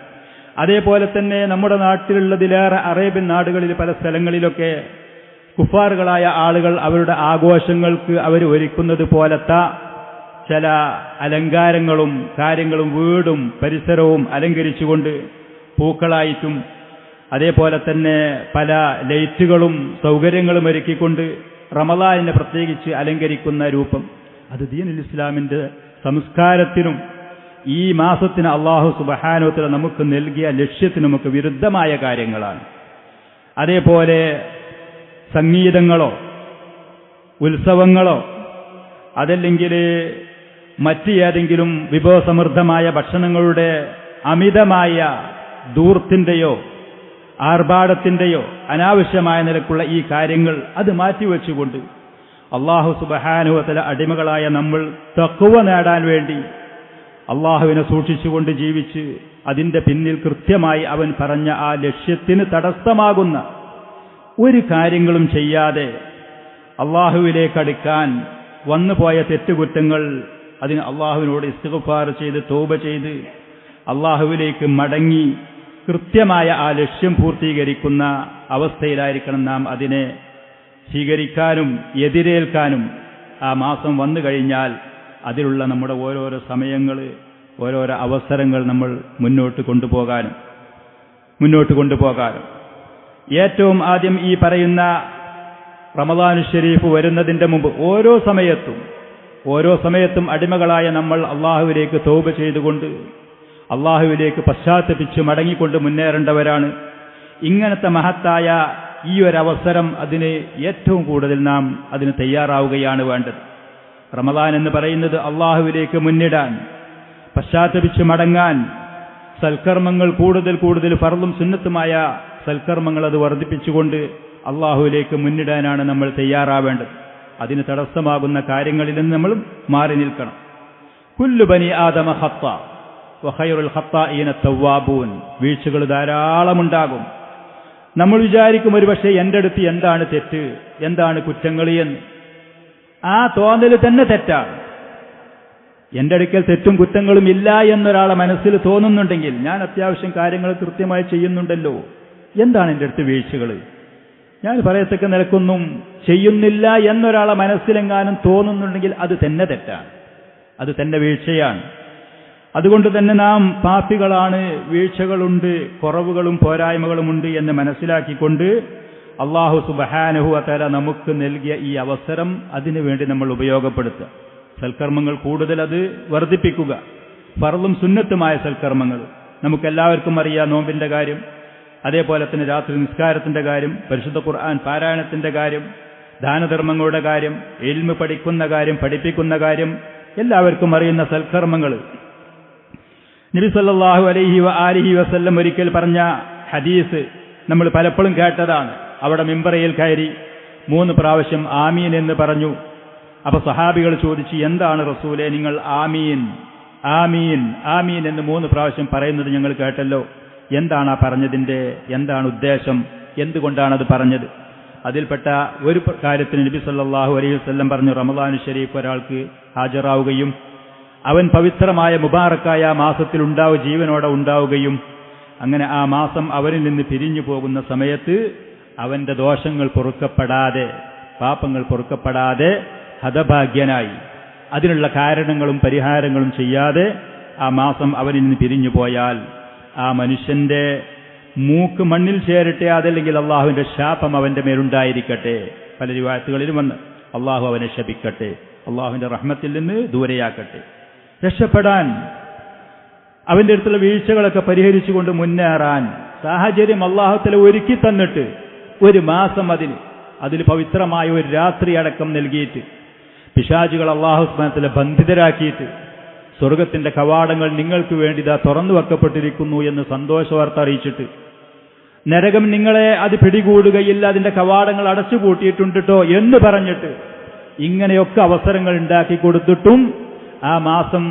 അതേപോലെ തന്നെ നമ്മുടെ നാട്ടിലുള്ളതിലേറെ അറേബ്യൻ നാടുകളിൽ പല സ്ഥലങ്ങളിലൊക്കെ കുഫാറുകളായ ആളുകൾ അവരുടെ ആഘോഷങ്ങൾക്ക് അവർ ഒരുക്കുന്നത് പോലത്തെ ചില അലങ്കാരങ്ങളും കാര്യങ്ങളും വീടും പരിസരവും അലങ്കരിച്ചുകൊണ്ട് പൂക്കളായിട്ടും അതേപോലെ തന്നെ പല ലൈറ്റുകളും സൗകര്യങ്ങളും ഒരുക്കിക്കൊണ്ട് റമദാനിനെ പ്രത്യേകിച്ച് അലങ്കരിക്കുന്ന രൂപം, അത് ദീനുൽ ഇസ്ലാമിന്റെ സംസ്കാരത്തിനും ഈ മാസത്തിന് അല്ലാഹു സുബ്ഹാനഹു വ തആല നമുക്ക് നൽകിയ ലക്ഷ്യത്തിനുമൊക്കെ വിരുദ്ധമായ കാര്യങ്ങളാണ്. അതേപോലെ സംഗീതങ്ങളോ ഉത്സവങ്ങളോ അതല്ലെങ്കിൽ മറ്റ് ഏതെങ്കിലും വിഭവസമൃദ്ധമായ ഭക്ഷണങ്ങളുടെ അമിതമായ ധൂർത്തിന്റെയോ ആർഭാടത്തിന്റെയോ അനാവശ്യമായ നിലക്കുള്ള ഈ കാര്യങ്ങൾ അത് മാറ്റിവെച്ചുകൊണ്ട് അല്ലാഹു സുബ്ഹാനഹു വ തആല അടിമകളായ നമ്മൾ തഖ്വ നേടാൻ വേണ്ടി അള്ളാഹുവിനെ സൂക്ഷിച്ചുകൊണ്ട് ജീവിച്ച് അതിന്റെ പിന്നിൽ കൃത്യമായി അവൻ പറഞ്ഞ ആ ലക്ഷ്യത്തിന് തടസ്സമാകുന്ന ഒരു കാര്യങ്ങളും ചെയ്യാതെ അള്ളാഹുവിലേക്ക് അടുക്കാൻ വന്നുപോയ തെറ്റുകുറ്റങ്ങൾ അതിന് അള്ളാഹുവിനോട് ഇസ്തിഗ്ഫാർ ചെയ്ത് തൗബ ചെയ്ത് അള്ളാഹുവിലേക്ക് മടങ്ങി കൃത്യമായ ആ ലക്ഷ്യം പൂർത്തീകരിക്കുന്ന അവസ്ഥയിലായിരിക്കണം നാം അതിനെ സ്വീകരിക്കാനും എതിരേൽക്കാനും. ആ മാസം വന്നു കഴിഞ്ഞാൽ അതിലുള്ള നമ്മുടെ ഓരോരോ സമയങ്ങൾ, ഓരോരോ അവസരങ്ങൾ നമ്മൾ മുന്നോട്ട് കൊണ്ടുപോകാനും ഏറ്റവും ആദ്യം ഈ പറയുന്ന റമദാനു ശരീഫ് വരുന്നതിന്റെ മുമ്പ് ഓരോ സമയത്തും അടിമകളായ നമ്മൾ അള്ളാഹുവിലേക്ക് തൗബ ചെയ്തുകൊണ്ട് അള്ളാഹുവിലേക്ക് പശ്ചാത്തപിച്ച് മടങ്ങിക്കൊണ്ട് മുന്നേറേണ്ടവരാണ്. ഇങ്ങനത്തെ മഹത്തായ ഈ ഒരവസരം അതിന് ഏറ്റവും കൂടുതൽ നാം അതിന് തയ്യാറാവുകയാണ് വേണ്ടത്. റമദാൻ എന്ന് പറയുന്നത് അള്ളാഹുവിലേക്ക് മുന്നിടാൻ, പശ്ചാത്തപിച്ച് മടങ്ങാൻ, സൽക്കർമ്മങ്ങൾ കൂടുതൽ കൂടുതൽ ഫർളും സുന്നത്തുമായ സൽക്കർമ്മങ്ങൾ അത് വർദ്ധിപ്പിച്ചുകൊണ്ട് അള്ളാഹുവിലേക്ക് മുന്നിടാനാണ് നമ്മൾ തയ്യാറാവേണ്ടത്. അതിന് തടസ്സമാകുന്ന കാര്യങ്ങളിൽ നിന്ന് നമ്മൾ മാറി നിൽക്കണം. കുല്ലു ബനി ആദമ ഖത്ത വഖൈറുൽ ഖത്താഈന തവ്വാബൂൻ. വീഴ്ചകൾ ധാരാളമുണ്ടാകും. നമ്മൾ വിചാരിക്കും ഒരുപക്ഷെ എൻ്റെ അടുത്ത് എന്താണ് തെറ്റ്, എന്താണ് കുറ്റങ്ങൾ എന്ന്. ആ തോന്നൽ തന്നെ തെറ്റാണ്. എൻ്റെ അടുക്കൽ തെറ്റും കുറ്റങ്ങളും ഇല്ല എന്നൊരാളെ മനസ്സിൽ തോന്നുന്നുണ്ടെങ്കിൽ ഞാൻ അത്യാവശ്യം കാര്യങ്ങൾ കൃത്യമായി ചെയ്യുന്നുണ്ടല്ലോ, എന്താണ് എൻ്റെ അടുത്ത് വീഴ്ചകൾ, ഞാൻ പറയത്തക്ക നിലക്കൊന്നും ചെയ്യുന്നില്ല എന്നൊരാളെ മനസ്സിലെങ്ങാനും തോന്നുന്നുണ്ടെങ്കിൽ അത് തന്നെ തെറ്റാണ്, അത് തന്നെ വീഴ്ചയാണ്. അതുകൊണ്ട് തന്നെ നാം പാപികളാണ്, വീഴ്ചകളുണ്ട്, കുറവുകളും പോരായ്മകളുമുണ്ട് എന്ന് മനസ്സിലാക്കിക്കൊണ്ട് അല്ലാഹു സുബ്ഹാനഹു വ തആല നമുക്ക് നൽകിയ ഈ അവസരം അതിനുവേണ്ടി നമ്മൾ ഉപയോഗപ്പെടുത്തുക. സൽക്കർമ്മങ്ങൾ കൂടുതൽ അത് വർദ്ധിപ്പിക്കുക. ഫർളും സുന്നത്തുമായ സൽക്കർമ്മങ്ങൾ നമുക്കെല്ലാവർക്കും അറിയാം. നോമ്പിന്റെ കാര്യം, അതേപോലെ തന്നെ രാത്രി നിസ്കാരത്തിന്റെ കാര്യം, പരിശുദ്ധ ഖുർആൻ പാരായണത്തിന്റെ കാര്യം, ദാനധർമ്മങ്ങളുടെ കാര്യം, ഇൽമ് പഠിക്കുന്ന കാര്യം, പഠിപ്പിക്കുന്ന കാര്യം, എല്ലാവർക്കും അറിയുന്ന സൽക്കർമ്മങ്ങൾ. നബി സല്ലല്ലാഹു അലൈഹി വആലിഹി വസല്ലം ഒരിക്കൽ പറഞ്ഞ ഹദീസ് നമ്മൾ പലപ്പോഴും കേട്ടതാണ്. അവിടെ മിമ്പറയിൽ കയറി 3 പ്രാവശ്യം ആമീൻ എന്ന് പറഞ്ഞു. അപ്പൊ സഹാബികൾ ചോദിച്ചു, എന്താണ് റസൂലേ നിങ്ങൾ ആമീൻ ആമീൻ ആമീൻ എന്ന് 3 പ്രാവശ്യം പറയുന്നത് ഞങ്ങൾ കേട്ടല്ലോ, എന്താണ് ആ പറഞ്ഞതിന്റെ എന്താണ് ഉദ്ദേശം, എന്തുകൊണ്ടാണ് അത് പറഞ്ഞത്? അതിൽപ്പെട്ട ഒരു കാര്യത്തിന് നബി സല്ലല്ലാഹു അലൈഹി വസല്ലം പറഞ്ഞു, റമളാൻ ശരീഫ് ഒരാൾക്ക് ഹാജരാവുകയും അവൻ പവിത്രമായ മുബാറക്കായ ആ മാസത്തിൽ ജീവനോടെ ഉണ്ടാവുകയും അങ്ങനെ ആ മാസം അവനിൽ നിന്ന് പിരിഞ്ഞു പോകുന്ന സമയത്ത് അവന്റെ ദോഷങ്ങൾ പൊറുക്കപ്പെടാതെ, പാപങ്ങൾ പൊറുക്കപ്പെടാതെ ഹതഭാഗ്യനായി അതിനുള്ള കാരണങ്ങളും പരിഹാരങ്ങളും ചെയ്യാതെ ആ മാസം അവനിൽ നിന്ന് പിരിഞ്ഞു പോയാൽ ആ മനുഷ്യന്റെ മൂക്ക് മണ്ണിൽ ചേരട്ടെ, അതല്ലെങ്കിൽ അള്ളാഹുവിന്റെ ശാപം അവന്റെ മേലുണ്ടായിരിക്കട്ടെ. പല റിവായത്തുകളിലും വന്ന് അള്ളാഹു അവനെ ശപിക്കട്ടെ, അള്ളാഹുവിന്റെ റഹ്മത്തിൽ നിന്ന് ദൂരെയാക്കട്ടെ. രക്ഷപ്പെടാൻ, അവന്റെ അടുത്തുള്ള വീഴ്ചകളൊക്കെ പരിഹരിച്ചുകൊണ്ട് മുന്നേറാൻ സാഹചര്യം അള്ളാഹു തആല ഒരുക്കി തന്നിട്ട് 1 മാസം അതിൽ പവിത്രമായ ഒരു രാത്രി അടക്കം നൽകിയിട്ട് പിശാചുകൾ അള്ളാഹു സുബ്ഹാനഹു വ തആല ബന്ധിതരാക്കിയിട്ട് സ്വർഗത്തിന്റെ കവാടങ്ങൾ നിങ്ങൾക്ക് വേണ്ടി ഇതാ തുറന്നു വെക്കപ്പെട്ടിരിക്കുന്നു എന്ന് സന്തോഷവാർത്ത അറിയിച്ചിട്ട്, നരകം നിങ്ങളെ അത് പിടികൂടുകയില്ല, അതിന്റെ കവാടങ്ങൾ അടച്ചുപൂട്ടിയിട്ടുണ്ട് ട്ടോ എന്ന് പറഞ്ഞിട്ട് ഇങ്ങനെയൊക്കെ അവസരങ്ങൾ ഉണ്ടാക്കി കൊടുത്തിട്ടും ആ മാസം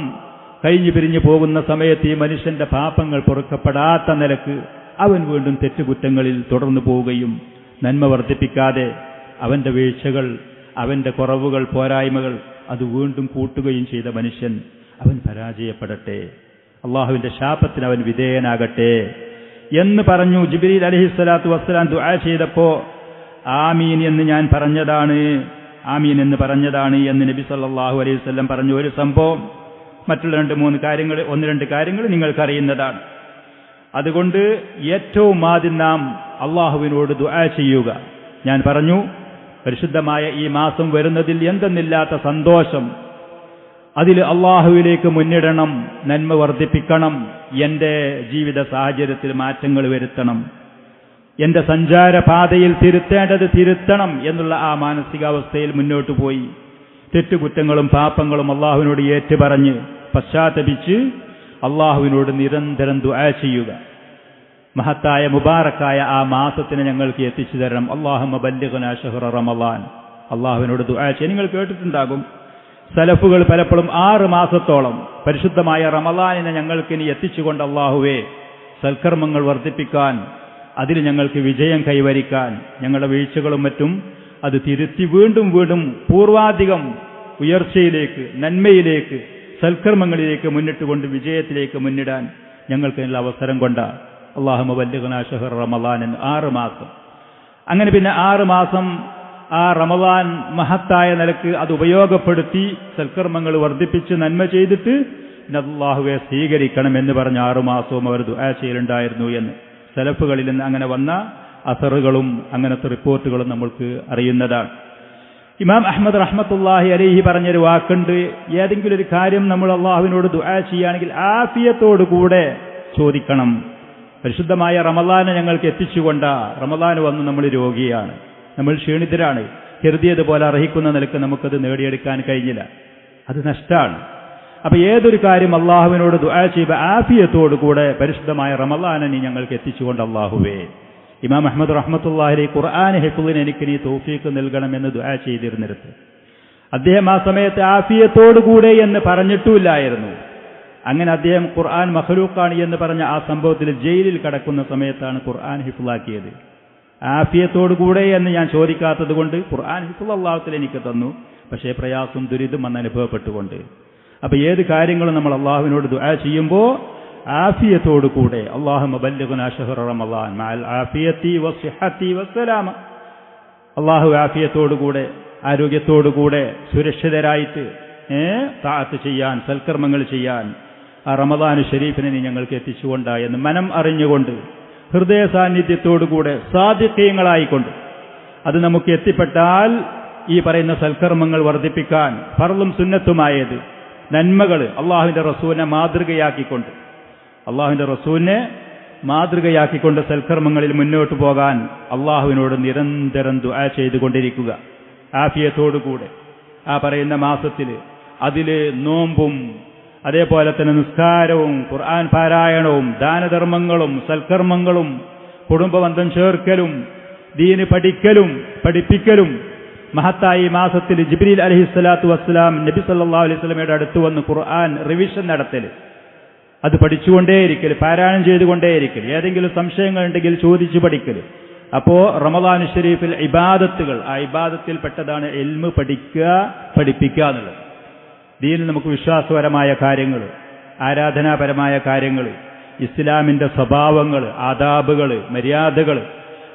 കഴിഞ്ഞു പിരിഞ്ഞു പോകുന്ന സമയത്ത് ഈ മനുഷ്യന്റെ പാപങ്ങൾ പൊറുക്കപ്പെടാത്ത നിലക്ക് അവൻ വീണ്ടും തെറ്റുകുറ്റങ്ങളിൽ തുടർന്നു പോവുകയും നന്മ വർദ്ധിപ്പിക്കാതെ അവന്റെ വീഴ്ചകൾ, അവന്റെ കുറവുകൾ, പോരായ്മകൾ അത് വീണ്ടും കൂട്ടുകയും ചെയ്ത മനുഷ്യൻ അവൻ പരാജയപ്പെടട്ടെ, അള്ളാഹുവിന്റെ ശാപത്തിന് അവൻ വിധേയനാകട്ടെ എന്ന് പറഞ്ഞു. ജിബ്രീൽ അലൈഹിസ്സലാത്തു വസ്സലാം ദുആ ചെയ്തപ്പോ ആമീൻ എന്ന് ഞാൻ പറഞ്ഞതാണ്, ആമീൻ എന്ന് പറഞ്ഞതാണ് എന്ന് നബി സല്ലല്ലാഹു അലൈഹി വസല്ലം പറഞ്ഞു. ഒരു സംഭവം, മറ്റുള്ള 1-2 കാര്യങ്ങൾ നിങ്ങൾക്കറിയുന്നതാണ്. അതുകൊണ്ട് ഏറ്റവും ആദ്യം നാം അള്ളാഹുവിനോട് ദുആ ചെയ്യുക. ഞാൻ പറഞ്ഞു, പരിശുദ്ധമായ ഈ മാസം വരുന്നതിൽ എന്തെന്നില്ലാത്ത സന്തോഷം, അതിൽ അള്ളാഹുവിലേക്ക് മുന്നിടണം, നന്മ വർദ്ധിപ്പിക്കണം, എന്റെ ജീവിത സാഹചര്യത്തിൽ മാറ്റങ്ങൾ വരുത്തണം, എന്റെ സഞ്ചാരപാതയിൽ തിരുത്തേണ്ടത് തിരുത്തണം എന്നുള്ള ആ മാനസികാവസ്ഥയിൽ മുന്നോട്ട് പോയി തെറ്റുകുറ്റങ്ങളും പാപങ്ങളും അള്ളാഹുവിനോട് ഏറ്റുപറഞ്ഞ് പശ്ചാത്തപിച്ച് അള്ളാഹുവിനോട് നിരന്തരം ദുആ ചെയ്യുക. മഹത്തായ മുബാറക്കായ ആ മാസത്തിന് ഞങ്ങൾക്ക് എത്തിച്ചു തരണം. അല്ലാഹുമ്മ ബല്ലിഗ്നാ ശഹ്റ റമളാൻ. അള്ളാഹുവിനോട് ദുആ ചെയ്യുക. നിങ്ങൾ കേട്ടിട്ടുണ്ടാകും, സലഫുകൾ പലപ്പോഴും 6 മാസത്തോളം പരിശുദ്ധമായ റമളാനിനെ ഞങ്ങൾക്ക് ഇനി എത്തിച്ചുകൊണ്ട് അള്ളാഹുവേ സൽക്കർമ്മങ്ങൾ വർദ്ധിപ്പിക്കാൻ, അതിൽ ഞങ്ങൾക്ക് വിജയം കൈവരിക്കാൻ, ഞങ്ങളുടെ വീഴ്ചകളും മറ്റും അത് തിരുത്തി വീണ്ടും വീണ്ടും പൂർവാധികം ഉയർച്ചയിലേക്ക്, നന്മയിലേക്ക്, സൽക്കർമ്മങ്ങളിലേക്ക് മുന്നിട്ടുകൊണ്ട് വിജയത്തിലേക്ക് മുന്നിടാൻ ഞങ്ങൾക്ക് നല്ല അവസരം കൊണ്ട അല്ലാഹുമ്മ ബല്ലിഗ്നാ ശഹ്റ റമളാൻ എന്ന് 6 മാസം. അങ്ങനെ പിന്നെ 6 മാസം ആ റമളാൻ മഹത്തായ നിലക്ക് അത് ഉപയോഗപ്പെടുത്തി സൽക്കർമ്മങ്ങൾ വർദ്ധിപ്പിച്ച് നന്മ ചെയ്തിട്ട് അല്ലാഹുവെ സ്വീകരിക്കണം എന്ന് പറഞ്ഞ് 6 മാസവും അവർ ദുആ ചെയ്യലുണ്ടായിരുന്നു എന്ന് സലഫുകളിൽ നിന്ന് അങ്ങനെ വന്ന അസറുകളും അങ്ങനത്തെ റിപ്പോർട്ടുകളും നമ്മൾക്ക് അറിയുന്നതാണ്. ഇമാം അഹ്മദ് റഹ്മത്തുള്ളാഹി അലൈഹി പറഞ്ഞൊരു വാക്കുണ്ട്, ഏതെങ്കിലും ഒരു കാര്യം നമ്മൾ അള്ളാഹുവിനോട് ദുആ ചെയ്യുകയാണെങ്കിൽ ആഫിയത്തോടു കൂടെ ചോദിക്കണം. പരിശുദ്ധമായ റമളാനെ ഞങ്ങൾക്ക് എത്തിച്ചുകൊണ്ട റമളാൻ വന്ന് നമ്മൾ രോഗിയാണ്, നമ്മൾ ക്ഷീണിതരാണ്, കരുതിയതുപോലെ അർഹിക്കുന്ന നിലക്ക് നമുക്കത് നേടിയെടുക്കാൻ കഴിഞ്ഞില്ല, അത് നഷ്ടമാണ്. അപ്പൊ ഏതൊരു കാര്യം അള്ളാഹുവിനോട് ദുആ ചെയ്യുക ആഫിയത്തോടുകൂടെ പരിശുദ്ധമായ റമളാനെ നീ ഞങ്ങൾക്ക് എത്തിച്ചുകൊണ്ട് അള്ളാഹുവേ. ഇമാം അഹ്മദ് റഹ്മത്തുള്ളാഹി അലൈഹി ഖുർആൻ ഹിഫ്ളിന് എനിക്ക് നീ തൗഫീഖ് നൽകണമെന്ന് ദുആ ചെയ്തിരുന്നിടത്ത് അദ്ദേഹം ആ സമയത്ത് ആഫിയത്തോടുകൂടെ എന്ന് പറഞ്ഞിട്ടുമില്ലായിരുന്നു. അങ്ങനെ അദ്ദേഹം ഖുർആൻ മഖ്ലൂഖാണ് എന്ന് പറഞ്ഞ ആ സംഭവത്തിൽ ജയിലിൽ കടക്കുന്ന സമയത്താണ് ഖുർആൻ ഹിഫ്ളാക്കിയത്. ആഫിയത്തോടുകൂടെ എന്ന് ഞാൻ ചോദിക്കാത്തത് കൊണ്ട് ഖുർആൻ ഹിഫ്ള് അല്ലാഹു എനിക്ക് തന്നു, പക്ഷേ പ്രയാസം ദുരിതം അന്ന് അനുഭവപ്പെട്ടുകൊണ്ട്. അപ്പൊ ഏത് കാര്യങ്ങളും നമ്മൾ അള്ളാഹുവിനോട് ദുആ ചെയ്യുമ്പോൾ ആഫിയത്തോടുകൂടെ അല്ലാഹുമ്മ ബല്ലിഗ്നാ ശഹ്റ റമളാൻ മഅൽ ആഫിയത്തി വസ്സിഹത്തി വസ്സലാമ, അള്ളാഹു ആഫിയത്തോടുകൂടെ ആരോഗ്യത്തോടുകൂടെ സുരക്ഷിതരായിട്ട് താഅത്ത് ചെയ്യാൻ സൽക്കർമ്മങ്ങൾ ചെയ്യാൻ ആ റമളാൻ ഷരീഫിനെ നീ ഞങ്ങൾക്ക് എത്തിച്ചുകൊണ്ടാ എന്ന് മനം അറിഞ്ഞുകൊണ്ട് ഹൃദയ സാന്നിധ്യത്തോടുകൂടെ സാദിഖീങ്ങളായിക്കൊണ്ട് അത് നമുക്ക് എത്തിപ്പെട്ടാൽ ഈ പറയുന്ന സൽക്കർമ്മങ്ങൾ വർദ്ധിപ്പിക്കാൻ ഫർളും സുന്നത്തുമായത് നന്മകൾ അള്ളാഹുവിന്റെ റസൂലിനെ മാതൃകയാക്കിക്കൊണ്ട് സൽക്കർമ്മങ്ങളിൽ മുന്നോട്ട് പോകാൻ അള്ളാഹുവിനോട് നിരന്തരം ദുആ ചെയ്തുകൊണ്ടിരിക്കുക ആഫിയത്തോടുകൂടെ. ആ പറയുന്ന മാസത്തിൽ അതില് നോമ്പും അതേപോലെ തന്നെ നിസ്കാരവും ഖുർആൻ പാരായണവും ദാനധർമ്മങ്ങളും സൽക്കർമ്മങ്ങളും കുടുംബബന്ധം ചേർക്കലും ദീന് പഠിപ്പിക്കലും മഹത്തായി മാസത്തിൽ ജിബ്രീൽ അലൈഹിസ്സലാത്തു വസ്സലാം നബി സല്ലല്ലാഹു അലൈഹി വസല്ലമയുടെ അടുത്ത് വന്ന് ഖുർആൻ റിവിഷൻ നടത്തൽ, അത് പഠിച്ചുകൊണ്ടേയിരിക്കൽ, പാരായണം ചെയ്തുകൊണ്ടേയിരിക്കൽ, ഏതെങ്കിലും സംശയങ്ങൾ ഉണ്ടെങ്കിൽ ചോദിച്ചു പഠിക്കൽ. അപ്പോ റമളാൻ ഷരീഫിൽ ഇബാദത്തുകൾ, ആ ഇബാദത്തിൽ പെട്ടതാണ് ഇൽമ് പഠിപ്പിക്കുക എന്നുള്ളത്. ദീനിൽ നമുക്ക് വിശ്വാസപരമായ കാര്യങ്ങൾ, ആരാധനാപരമായ കാര്യങ്ങൾ, ഇസ്ലാമിന്റെ സ്വഭാവങ്ങൾ, ആദാബുകൾ, മര്യാദകൾ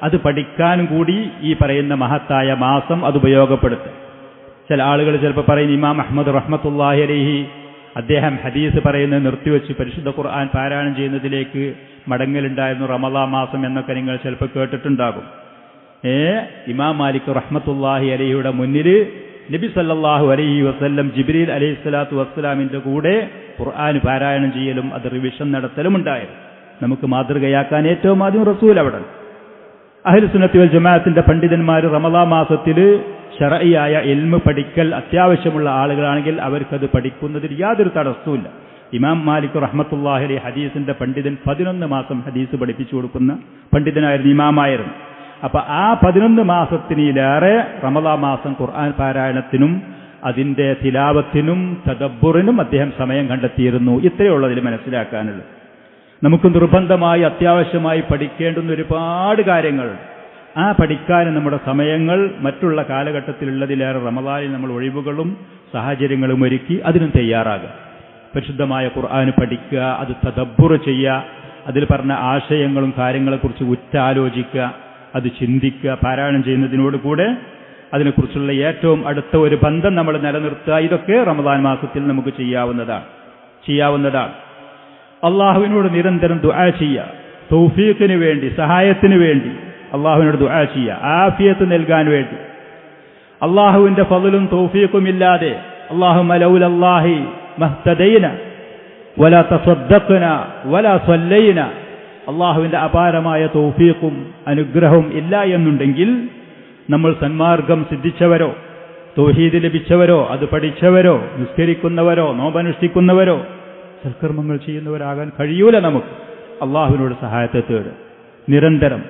അത് പഠിക്കാൻ കൂടി ഈ പറയുന്ന മഹത്തായ മാസം അത് ഉപയോഗപ്പെടുത്തും. ചില ആളുകൾ ചിലപ്പോൾ പറയും ഇമാം അഹ്മദ് റഹ്മത്തുള്ളാഹി അലൈഹി അദ്ദേഹം ഹദീസ് പറയുന്നത് നിർത്തിവെച്ച് പരിശുദ്ധ ഖുർആൻ പാരായണം ചെയ്യുന്നതിലേക്ക് മടങ്ങലുണ്ടായിരുന്നു റമളാൻ മാസം എന്നൊക്കെ നിങ്ങൾ ചിലപ്പോൾ കേട്ടിട്ടുണ്ടാകും. ഇമാം മാലിക് റഹ്മത്തുള്ളാഹി അലൈഹിയുടെ മുന്നിൽ നബി സല്ലല്ലാഹു അലൈഹി വസല്ലം ജിബ്രീൽ അലൈഹിസ്സലാത്തു വസ്സലാമിന്റെ കൂടെ ഖുർആൻ പാരായണം ചെയ്യലും അത് റിവിഷൻ നടത്തലും ഉണ്ടായിരുന്നു. നമുക്ക് മാതൃകയാക്കാൻ ഏറ്റവും ആദ്യം റസൂൽ അവിടെ. അഹ്ലു സുന്നത്തി വൽ ജമാഅത്തിന്റെ പണ്ഡിതന്മാർ റമളാൻ മാസത്തിൽ ശർഈയായ ഇൽമ് പഠിക്കൽ അത്യാവശ്യമുള്ള ആളുകളാണെങ്കിൽ അവർക്കത് പഠിക്കുന്നതിൽ യാതൊരു തടസ്സവുമില്ല. ഇമാം മാലിക് റഹ്മത്തുള്ളാഹി അലൈഹി ഹദീസിന്റെ പണ്ഡിതൻ 11 മാസം ഹദീസ് പഠിപ്പിച്ചു കൊടുക്കുന്ന പണ്ഡിതനായിരുന്നു, ഇമാമായിരുന്നു. അപ്പൊ ആ 11 മാസത്തിനിലേറെ റമളാൻ മാസം ഖുർആൻ പാരായണത്തിനും അതിന്റെ തിലാവത്തിനും തദബ്ബുറിനും അദ്ദേഹം സമയം കണ്ടെത്തിയിരുന്നു. ഇത്രയുള്ളതിൽ മനസ്സിലാക്കാനുള്ളത്. നമുക്ക് നിർബന്ധമായി അത്യാവശ്യമായി പഠിക്കേണ്ടുന്ന ഒരുപാട് കാര്യങ്ങളുണ്ട്. ആ പഠിക്കാൻ നമ്മുടെ സമയങ്ങൾ മറ്റുള്ള കാലഘട്ടത്തിലുള്ളതിലേറെ റമളാനിൽ നമ്മൾ ഒഴിവുകളും സാഹചര്യങ്ങളും ഒരുക്കി അതിനും തയ്യാറാകുക. പരിശുദ്ധമായ ഖുർആൻ പഠിക്കുക, അത് തദബ്ബുർ ചെയ്യുക, അതിൽ പറഞ്ഞ ആശയങ്ങളും കാര്യങ്ങളെക്കുറിച്ച് ഉറ്റാലോചിക്കുക, അത് ചിന്തിക്കുക. പാരായണം ചെയ്യുന്നതിനോട് കൂടെ അതിനെക്കുറിച്ചുള്ള ഏറ്റവും അടുത്ത ഒരു ബന്ധം നമ്മൾ നിലനിർത്തുക. ഇതൊക്കെ റമളാൻ മാസത്തിൽ നമുക്ക് ചെയ്യാവുന്നതാണ്. അള്ളാഹുവിനോട് നിരന്തരം ദുആ ചെയ്യുക, തൗഫീഖിന് വേണ്ടി, സഹായത്തിന് വേണ്ടി അള്ളാഹുവിനോട് ദുആ ചെയ്യുക, ആഫിയത്ത് നൽകാൻ വേണ്ടി. അള്ളാഹുവിന്റെ ഫളലും തൗഫീഖും ഇല്ലാതെ അല്ലാഹുമ്മ ലൗലല്ലാഹി മഹ്തദൈന വലാ തസദ്ദഖ്ന വലാ സല്ലൈന, അള്ളാഹുവിന്റെ അപാരമായ തൗഫീഖും അനുഗ്രഹവും ഇല്ല എന്നുണ്ടെങ്കിൽ നമ്മൾ സന്മാർഗം സിദ്ധിച്ചവരോ തൗഹീദ് ലഭിച്ചവരോ അത് പഠിച്ചവരോ നിസ്കരിക്കുന്നവരോ നോമ്പനുഷ്ഠിക്കുന്നവരോ സൽക്കർമ്മങ്ങൾ ചെയ്യുന്നവരാകാൻ കഴിയൂല. നമുക്ക് അള്ളാഹുവിനോട് സഹായത്തെ തേടുക നിരന്തരം.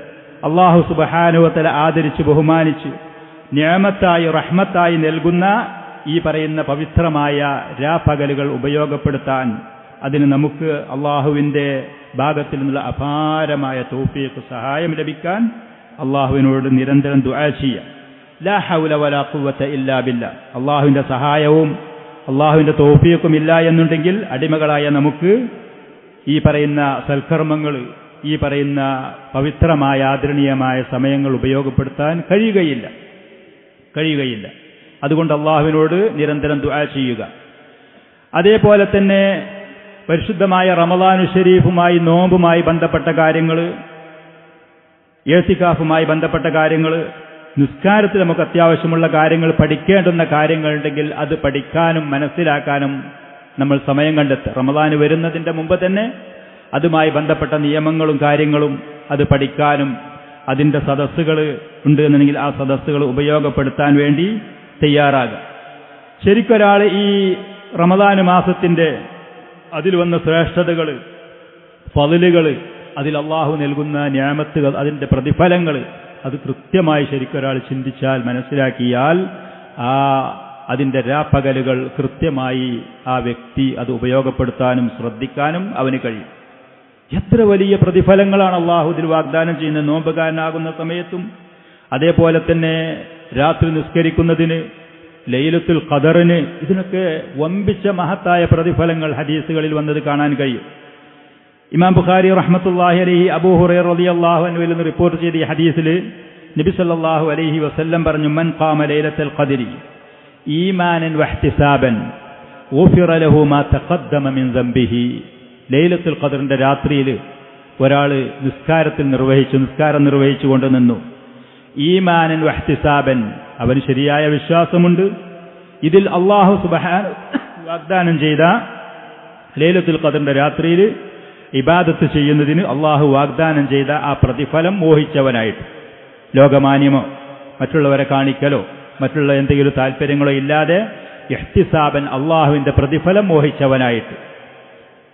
അള്ളാഹു സുബ്ഹാനഹു വ തആല ആദരിച്ച് ബഹുമാനിച്ച് നിഅമത്തായി റഹ്മത്തായി നൽകുന്ന ഈ പറയുന്ന പവിത്രമായ രാപകലുകൾ ഉപയോഗപ്പെടുത്താൻ അതിന് നമുക്ക് അള്ളാഹുവിന്റെ ഭാഗത്തിൽ നിന്നുള്ള അപാരമായ തൗഫീഖ് സഹായം ലഭിക്കാൻ അള്ളാഹുവിനോട് നിരന്തരം ദുആ ചെയ്യുക. ലാ ഹൗല വലാ ഖുവത ഇല്ലാ ബില്ലാ. അള്ളാഹുവിന്റെ സഹായവും അള്ളാഹുവിന്റെ തൗഫീഖും ഇല്ല എന്നുണ്ടെങ്കിൽ അടിമകളായ നമുക്ക് ഈ പറയുന്ന സൽക്കർമ്മങ്ങൾ, ഈ പറയുന്ന പവിത്രമായ ആദരണീയമായ സമയങ്ങൾ ഉപയോഗപ്പെടുത്താൻ കഴിയുകയില്ല. അതുകൊണ്ട് അള്ളാഹുവിനോട് നിരന്തരം ദുആ ചെയ്യുക. അതേപോലെ തന്നെ പരിശുദ്ധമായ റമളാൻ ഷരീഫുമായി നോമ്പുമായി ബന്ധപ്പെട്ട കാര്യങ്ങൾ, ഇഅ്തികാഫുമായി ബന്ധപ്പെട്ട കാര്യങ്ങൾ, നിസ്കാരത്തിൽ നമുക്ക് അത്യാവശ്യമുള്ള കാര്യങ്ങൾ, പഠിക്കേണ്ടുന്ന കാര്യങ്ങളുണ്ടെങ്കിൽ അത് പഠിക്കാനും മനസ്സിലാക്കാനും നമ്മൾ സമയം കണ്ടെത്തുക. റമളാൻ വരുന്നതിന്റെ മുമ്പ് തന്നെ അതുമായി ബന്ധപ്പെട്ട നിയമങ്ങളും കാര്യങ്ങളും അത് പഠിക്കാനും അതിൻ്റെ സദസ്സുകൾ ഉണ്ട് എന്നുണ്ടെങ്കിൽ ആ സദസ്സുകൾ ഉപയോഗപ്പെടുത്താൻ വേണ്ടി തയ്യാറാകുക. ശരിക്കൊരാൾ ഈ റമദാൻ മാസത്തിൻ്റെ അതിൽ വന്ന ശ്രേഷ്ഠതകൾ, ഫളലുകൾ, അതിൽ അള്ളാഹു നൽകുന്ന നിഅമത്തുകൾ, അതിൻ്റെ പ്രതിഫലങ്ങൾ അത് കൃത്യമായി ശരിക്കൊരാൾ ചിന്തിച്ചാൽ മനസ്സിലാക്കിയാൽ അതിൻ്റെ രാപ്പകലുകൾ കൃത്യമായി ആ വ്യക്തി അത് ഉപയോഗപ്പെടുത്താനും ശ്രദ്ധിക്കാനും അവന് കഴിയും. എത്ര വലിയ പ്രതിഫലങ്ങളാണ് അള്ളാഹു ഇതിൽ വാഗ്ദാനം ചെയ്യുന്നത്. നോമ്പുകാരനാകുന്ന സമയത്തും അതേപോലെ തന്നെ രാത്രി നിസ്കരിക്കുന്നതിന്, ലൈലത്തുൽ ഖദറിന്, ഇതിനൊക്കെ വമ്പിച്ച മഹത്തായ പ്രതിഫലങ്ങൾ ഹദീസുകളിൽ വന്നത് കാണാൻ കഴിയും. ഇമാം ബുഖാരി റഹ്മത്തുള്ളാഹി അലൈഹി അബൂ ഹുറൈറ റളിയല്ലാഹു അൻഹുവിൽ നിന്ന് റിപ്പോർട്ട് ചെയ്ത ഈ ഹദീസിൽ നബി സല്ലല്ലാഹു അലൈഹി വസല്ലം പറഞ്ഞു, മൻ ഖാമ ലൈലത്തുൽ ഖദ്രി ഈമാനൻ വഹ്തിസാബൻ ഗുഫിറ ലഹു മാ തഖദ്ദമ മിൻ ദംബിഹി. ലൈലത്തുൽ ഖദ്റിന്റെ രാത്രിയിൽ ഒരാൾ നിസ്കാരം നിർവഹിച്ചുകൊണ്ട് നിന്നു. ഈമാനൻ വഹ്തിസാബൻ, അവന് ശരിയായ വിശ്വാസമുണ്ട്. ഇതിൽ അല്ലാഹു സുബ്ഹാനഹു വാഗ്ദാനം ചെയ്ത ലൈലത്തുൽ ഖദ്റിന്റെ രാത്രിയിൽ ഇബാദത്ത് ചെയ്യുന്നതിന് അള്ളാഹു വാഗ്ദാനം ചെയ്ത ആ പ്രതിഫലം മോഹിച്ചവനായിട്ട്, ലോകമാന്യമോ മറ്റുള്ളവരെ കാണിക്കലോ മറ്റുള്ള എന്തെങ്കിലും താല്പര്യങ്ങളോ ഇല്ലാതെ ഇഹ്തിസാബൻ, അള്ളാഹുവിൻ്റെ പ്രതിഫലം മോഹിച്ചവനായിട്ട്,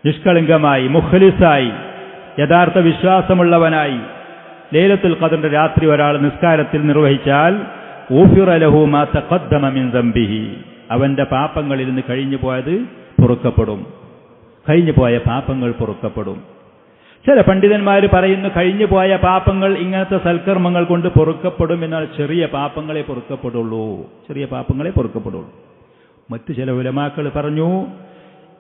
നിഷ്കളങ്കമായി മുഖ്ലിസായി യഥാർത്ഥ വിശ്വാസമുള്ളവനായി ലൈലത്തുൽ ഖദ്റിന്റെ രാത്രി ഒരാൾ നിസ്കാരത്തിൽ നിർവഹിച്ചാൽ ഗുഫിറ ലഹു മാ തഖദ്ദമ മിൻ ദംബിഹി, അവന്റെ പാപങ്ങളിൽ നിന്ന് കഴിഞ്ഞുപോയത് പൊറുക്കപ്പെടും. കഴിഞ്ഞുപോയ പാപങ്ങൾ പൊറുക്കപ്പെടും. ചില പണ്ഡിതന്മാർ പറയുന്നു കഴിഞ്ഞുപോയ പാപങ്ങൾ ഇങ്ങനത്തെ സൽക്കർമ്മങ്ങൾ കൊണ്ട് പൊറുക്കപ്പെടും, എന്നാൽ ചെറിയ പാപങ്ങളെ പൊറുക്കപ്പെടുള്ളൂ. മറ്റു ചില ഉലമാക്കൾ പറഞ്ഞു,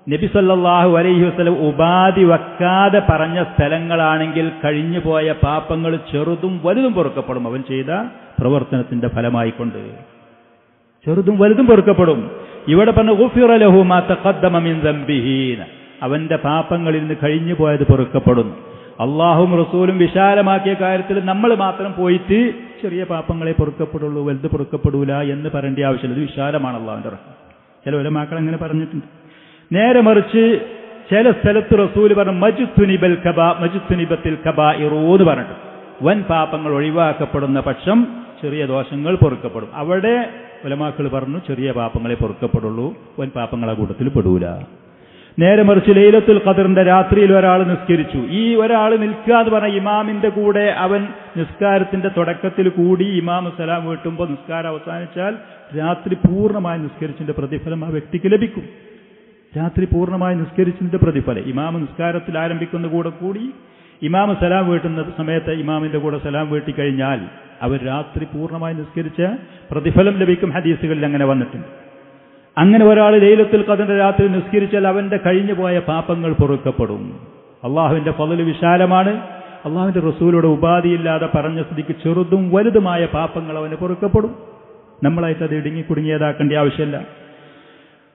നബി സല്ലല്ലാഹു അലൈഹി വസല്ലം ഉപാധി വെക്കാതെ പറഞ്ഞ സ്ഥലങ്ങളാണെങ്കിൽ കഴിഞ്ഞുപോയ പാപങ്ങൾ ചെറുതും വലുതും പൊറുക്കപ്പെടും. അവൻ ചെയ്ത പ്രവർത്തനത്തിന്റെ ഫലമായിക്കൊണ്ട് ചെറുതും വലുതും പൊറുക്കപ്പെടും. ഇവിടെ പറഞ്ഞു ഗുഫിറ ലഹു മാ തഖദ്ദമ മിൻ ദംബിഹി, അവന്റെ പാപങ്ങളിൽ നിന്ന് കഴിഞ്ഞു പോയത് പൊറുക്കപ്പെടുന്നു. അള്ളാഹും റസൂലും വിശാലമാക്കിയ കാര്യത്തിൽ നമ്മൾ മാത്രം പോയിട്ട് ചെറിയ പാപങ്ങളെ പൊറുക്കപ്പെടുള്ളൂ, വലുത് പൊറുക്കപ്പെടൂല എന്ന് പറയേണ്ട ആവശ്യമില്ല. ഇത് വിശാലമാണ് അള്ളാഹുവിന്റെ റഹ്മത്ത്. ചില ഉലമാക്കൾ അങ്ങനെ പറഞ്ഞിട്ടുണ്ട്. നേരെ മറിച്ച് ചില സ്ഥലത്ത് റസൂൽ പറഞ്ഞു മജ്തുനിബത്തിൽ കബാഇറു എന്ന് പറഞ്ഞിട്ട്, വൻ പാപങ്ങൾ ഒഴിവാക്കപ്പെടുന്ന പക്ഷം ചെറിയ ദോഷങ്ങൾ പൊറുക്കപ്പെടും. അവിടെ ഉലമാക്കൾ പറഞ്ഞു ചെറിയ പാപങ്ങളെ പൊറുക്കപ്പെടുള്ളൂ, വൻ പാപങ്ങളെ കൂട്ടത്തിൽ പെടൂല. നേരെ മറിച്ച് ലൈലത്തുൽ ഖദ്റിന്റെ രാത്രിയിൽ ഒരാൾ നിസ്കരിച്ചു. ഈ ഒരാൾ നിൽക്കുക എന്ന് പറഞ്ഞ ഇമാമിന്റെ കൂടെ അവൻ നിസ്കാരത്തിന്റെ തുടക്കത്തിൽ കൂടി ഇമാം സലാം വീട്ടുമ്പോൾ നിസ്കാരം അവസാനിച്ചാൽ രാത്രി പൂർണ്ണമായി നിസ്കരിച്ചതിന്റെ പ്രതിഫലം ആ വ്യക്തിക്ക് ലഭിക്കും. രാത്രി പൂർണ്ണമായി നിസ്കരിച്ചതിന്റെ പ്രതിഫലം ഇമാം നിസ്കാരത്തിൽ ആരംഭിക്കുന്ന കൂടി ഇമാം സലാം വീട്ടുന്ന സമയത്ത് ഇമാമിന്റെ കൂടെ സലാം വീട്ടിക്കഴിഞ്ഞാൽ അവർ രാത്രി പൂർണ്ണമായി നിസ്കരിച്ച പ്രതിഫലം ലഭിക്കും. ഹദീസുകളിൽ അങ്ങനെ വന്നിട്ടുണ്ട്. അങ്ങനെ ഒരാൾ ലൈലത്തുൽ ഖദ്റിന്റെ രാത്രി നിസ്കരിച്ചാൽ അവന്റെ കഴിഞ്ഞു പോയ പാപങ്ങൾ പൊറുക്കപ്പെടും. അള്ളാഹുവിന്റെ ഫളല് വിശാലമാണ്. അള്ളാഹുവിന്റെ റസൂലുടെ ഉപാധിയില്ലാതെ പറഞ്ഞ സ്ഥിതിക്ക് ചെറുതും വലുതുമായ പാപങ്ങൾ അവന് പൊറുക്കപ്പെടും. നമ്മളായിട്ട് അത് ഇടുങ്ങി കുടുങ്ങിയതാക്കേണ്ട ആവശ്യമില്ല.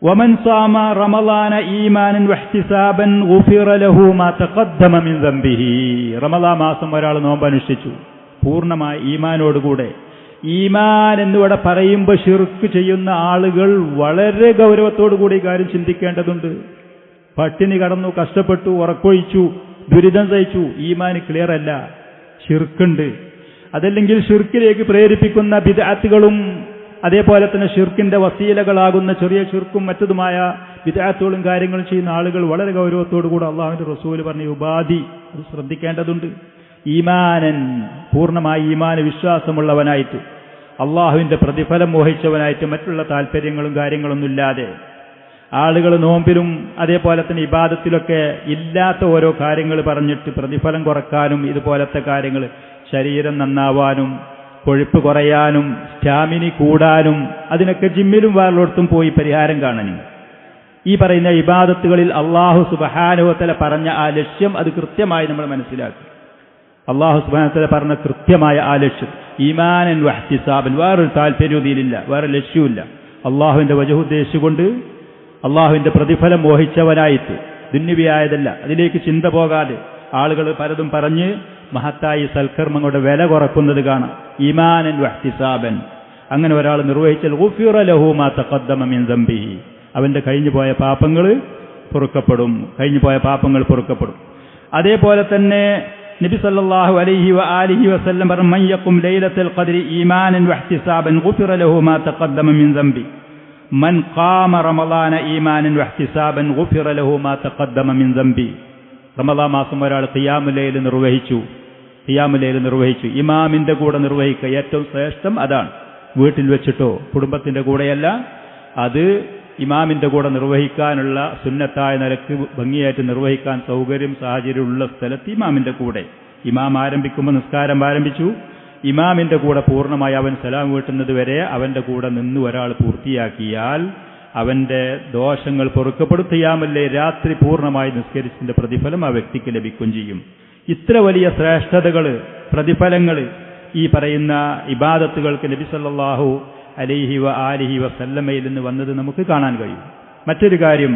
വമൻ സാമ റമളാന ഈമാനൻ വഹ്തിസാബൻ ഗുഫിറ ലഹു മാ തഖദ്ദമ മിൻ ദംബിഹി. റമളാൻ മാസം ഒരാൾ നോമ്പ് അനുഷ്ഠിച്ചു പൂർണ്ണമായ ഈമാനോടുകൂടെ. ഈമാൻ എന്നിവിടെ പറയുമ്പോൾ ശിർക്ക് ചെയ്യുന്ന ആളുകൾ വളരെ ഗൗരവത്തോടുകൂടി കാര്യം ചിന്തിക്കേണ്ടതുണ്ട്. പട്ടിണി കടന്നു, കഷ്ടപ്പെട്ടു, ഉറക്കൊഴിച്ചു, ദുരിതം സഹിച്ചു, ഈമാൻ ക്ലിയർ അല്ല, ശിർക്കുണ്ട്. അതല്ലെങ്കിൽ ശിർക്കിലേക്ക് പ്രേരിപ്പിക്കുന്ന ബിദ്അത്തുകളും അതേപോലെ തന്നെ ഷിർക്കിന്റെ വസീലകളാകുന്ന ചെറിയ ഷിർക്കും മറ്റതുമായ ബിദ്അത്തുകളും കാര്യങ്ങളും ചെയ്യുന്ന ആളുകൾ വളരെ ഗൗരവത്തോടുകൂടി അള്ളാഹുവിന്റെ റസൂൽ പറഞ്ഞ ഉപാധി അത് ശ്രദ്ധിക്കേണ്ടതുണ്ട്. ഈമാനൻ, പൂർണ്ണമായി ഈമാന് വിശ്വാസമുള്ളവനായിട്ട്, അള്ളാഹുവിന്റെ പ്രതിഫലം മോഹിച്ചവനായിട്ട്, മറ്റുള്ള താല്പര്യങ്ങളും കാര്യങ്ങളൊന്നുമില്ലാതെ ആളുകൾ നോമ്പിലും അതേപോലെ തന്നെ ഇബാദത്തിലൊക്കെ ഇല്ലാത്ത ഓരോ കാര്യങ്ങൾ പറഞ്ഞിട്ട് പ്രതിഫലം കുറക്കാനും ഇതുപോലത്തെ കാര്യങ്ങൾ ശരീരം നന്നാവാനും കൊഴുപ്പ് കുറയാനും സ്റ്റാമിനി കൂടാനും അതിനൊക്കെ ജിമ്മിലും വേറെടുത്തും പോയി പരിഹാരം കാണാനും ഈ പറയുന്ന ഇബാദത്തുകളിൽ അള്ളാഹു സുബ്ഹാനഹു വ തആല പറഞ്ഞ ആ ലക്ഷ്യം അത് കൃത്യമായി നമ്മൾ മനസ്സിലാക്കി. അള്ളാഹു സുബ്ഹാനഹു വ തആല പറഞ്ഞ കൃത്യമായ ആ ലക്ഷ്യം ഈമാനൻ വഹ്തിസാബൻ, വേറൊരു താല്പര്യവുമില്ല, വേറെ ലക്ഷ്യമില്ല. അള്ളാഹുവിന്റെ വജഹ് ഉദ്ദേശിച്ചുകൊണ്ട് അള്ളാഹുവിന്റെ പ്രതിഫലം മോഹിച്ചവനായിട്ട് ദുന്യവിയായതല്ല, അതിലേക്ക് ചിന്ത പോകാതെ ആളുകൾ പലതും പറഞ്ഞ് മഹത്തായി സൽക്കർമ്മങ്ങളുടെ വില കുറക്കുന്നത് കാണാം. ഈമാനൻ വഹ്തിസാബൻ, അങ്ങനെ ഒരാൾ നിർവഹിച്ചാൽ ഗുഫിറ ലഹു മാ തഖദ്ദമ മിൻ ദംബിഹി, അവന്റെ കഴിഞ്ഞുപോയ പാപങ്ങൾ പൊറുക്കപ്പെടും. അതേപോലെ തന്നെ നബി സല്ലല്ലാഹു അലൈഹി വആലിഹി വസല്ലം പറഞ്ഞു, മൻ യഖും ലൈലത്തുൽ ഖദ്രി ഈമാനൻ വഹ്തിസാബൻ ഗുഫിറ ലഹു മാ തഖദ്ദമ മിൻ ദംബി മൻ ഖാമ റമളാന ഈമാനൻ വഹ്തിസാബൻ ഗുഫിറ ലഹു മാ തഖദ്ദമ മിൻ ദംബി. റമളാൻ മാസം ഒരാൾ ഖിയാമുൽ ലൈൽ നിർവഹിച്ചു, ഇമാമിന്റെ കൂടെ നിർവഹിക്കുക. ഏറ്റവും ശ്രേഷ്ഠം അതാണ്. വീട്ടിൽ വെച്ചിട്ടോ കുടുംബത്തിന്റെ കൂടെയല്ല, അത് ഇമാമിന്റെ കൂടെ നിർവഹിക്കാനുള്ള സുന്നത്തായ നിലക്ക് ഭംഗിയായിട്ട് നിർവഹിക്കാൻ സൗകര്യം സാഹചര്യമുള്ള സ്ഥലത്ത് ഇമാമിന്റെ കൂടെ. ഇമാം ആരംഭിക്കുമ്പോൾ നിസ്കാരം ആരംഭിച്ചു, ഇമാമിന്റെ കൂടെ പൂർണ്ണമായി അവൻ സലാം വീട്ടുന്നത് വരെ അവന്റെ കൂടെ നിന്ന് ഒരാൾ പൂർത്തിയാക്കിയാൽ അവന്റെ ദോഷങ്ങൾ പൊറുക്കപ്പെടുത്തിയാമല്ലേ രാത്രി പൂർണ്ണമായി നിസ്കരിച്ചതിന്റെ പ്രതിഫലം ആ വ്യക്തിക്ക് ലഭിക്കുകയും ചെയ്യും. ഇത്ര വലിയ ശ്രേഷ്ഠതകൾ, പ്രതിഫലങ്ങൾ ഈ പറയുന്ന ഇബാദത്തുകൾക്ക് നബി സല്ലല്ലാഹു അലൈഹി വആലിഹി വസല്ലമയിൽ നിന്ന് വന്നത് നമുക്ക് കാണാൻ കഴിയും. മറ്റൊരു കാര്യം,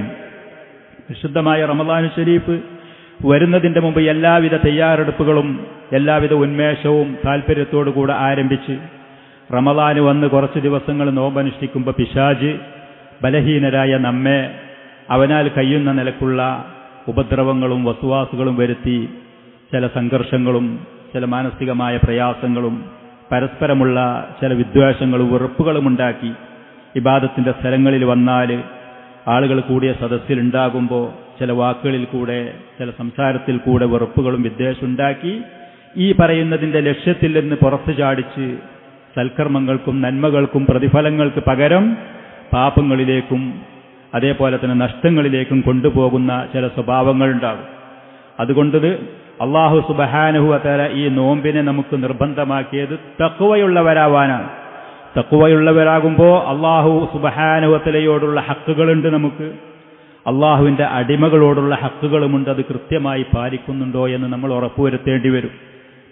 വിശുദ്ധമായ റമളാൻ ശരീഫ് വരുന്നതിന്റെ മുമ്പ് എല്ലാവിധ തയ്യാറെടുപ്പുകളും എല്ലാവിധ ഉന്മേഷവും താല്പര്യത്തോടുകൂടെ ആരംഭിച്ച് റമളാന് വന്ന് കുറച്ച് ദിവസങ്ങൾ നോമ്പനുഷ്ഠിക്കുമ്പോൾ പിശാച് ബലഹീനരായ നമ്മെ അവനാൽ കഴിയുന്ന നിലക്കുള്ള ഉപദ്രവങ്ങളും വസ്വാസുകളും വരുത്തി ചില സംഘർഷങ്ങളും ചില മാനസികമായ പ്രയാസങ്ങളും പരസ്പരമുള്ള ചില വിദ്വേഷങ്ങളും വെറുപ്പുകളും ഉണ്ടാക്കി ഇബാദത്തിന്റെ സ്ഥലങ്ങളിൽ വന്നാൽ ആളുകൾ കൂടിയ സദസ്സിലുണ്ടാകുമ്പോൾ ചില വാക്കുകളിൽ കൂടെ ചില സംസാരത്തിൽ കൂടെ വെറുപ്പുകളും വിദ്വേഷം ഉണ്ടാക്കി ഈ പറയുന്നതിന്റെ ലക്ഷ്യത്തിൽ നിന്ന് പുറത്തു ചാടിച്ച് സൽക്കർമ്മങ്ങൾക്കും നന്മകൾക്കും പ്രതിഫലങ്ങൾക്ക് പകരം പാപങ്ങളിലേക്കും അതേപോലെ തന്നെ നഷ്ടങ്ങളിലേക്കും കൊണ്ടുപോകുന്ന ചില സ്വഭാവങ്ങളുണ്ടാകും. അതുകൊണ്ട് അല്ലാഹു സുബ്ഹാനഹു വ തആല ഈ നോമ്പിനെ നമുക്ക് നിർബന്ധമാക്കിയത് തഖ്വയുള്ളവരാവാനാണ്. തഖ്വയുള്ളവരാകുമ്പോൾ അല്ലാഹു സുബ്ഹാനഹു വ തആലയോടുള്ള ഹക്കുകളുണ്ട്, നമുക്ക് അല്ലാഹുവിന്റെ അടിമകളോടുള്ള ഹക്കുകളുമുണ്ട്. അത് കൃത്യമായി പാലിക്കുന്നുണ്ടോ എന്ന് നമ്മൾ ഉറപ്പുവരുത്തേണ്ടി വരും.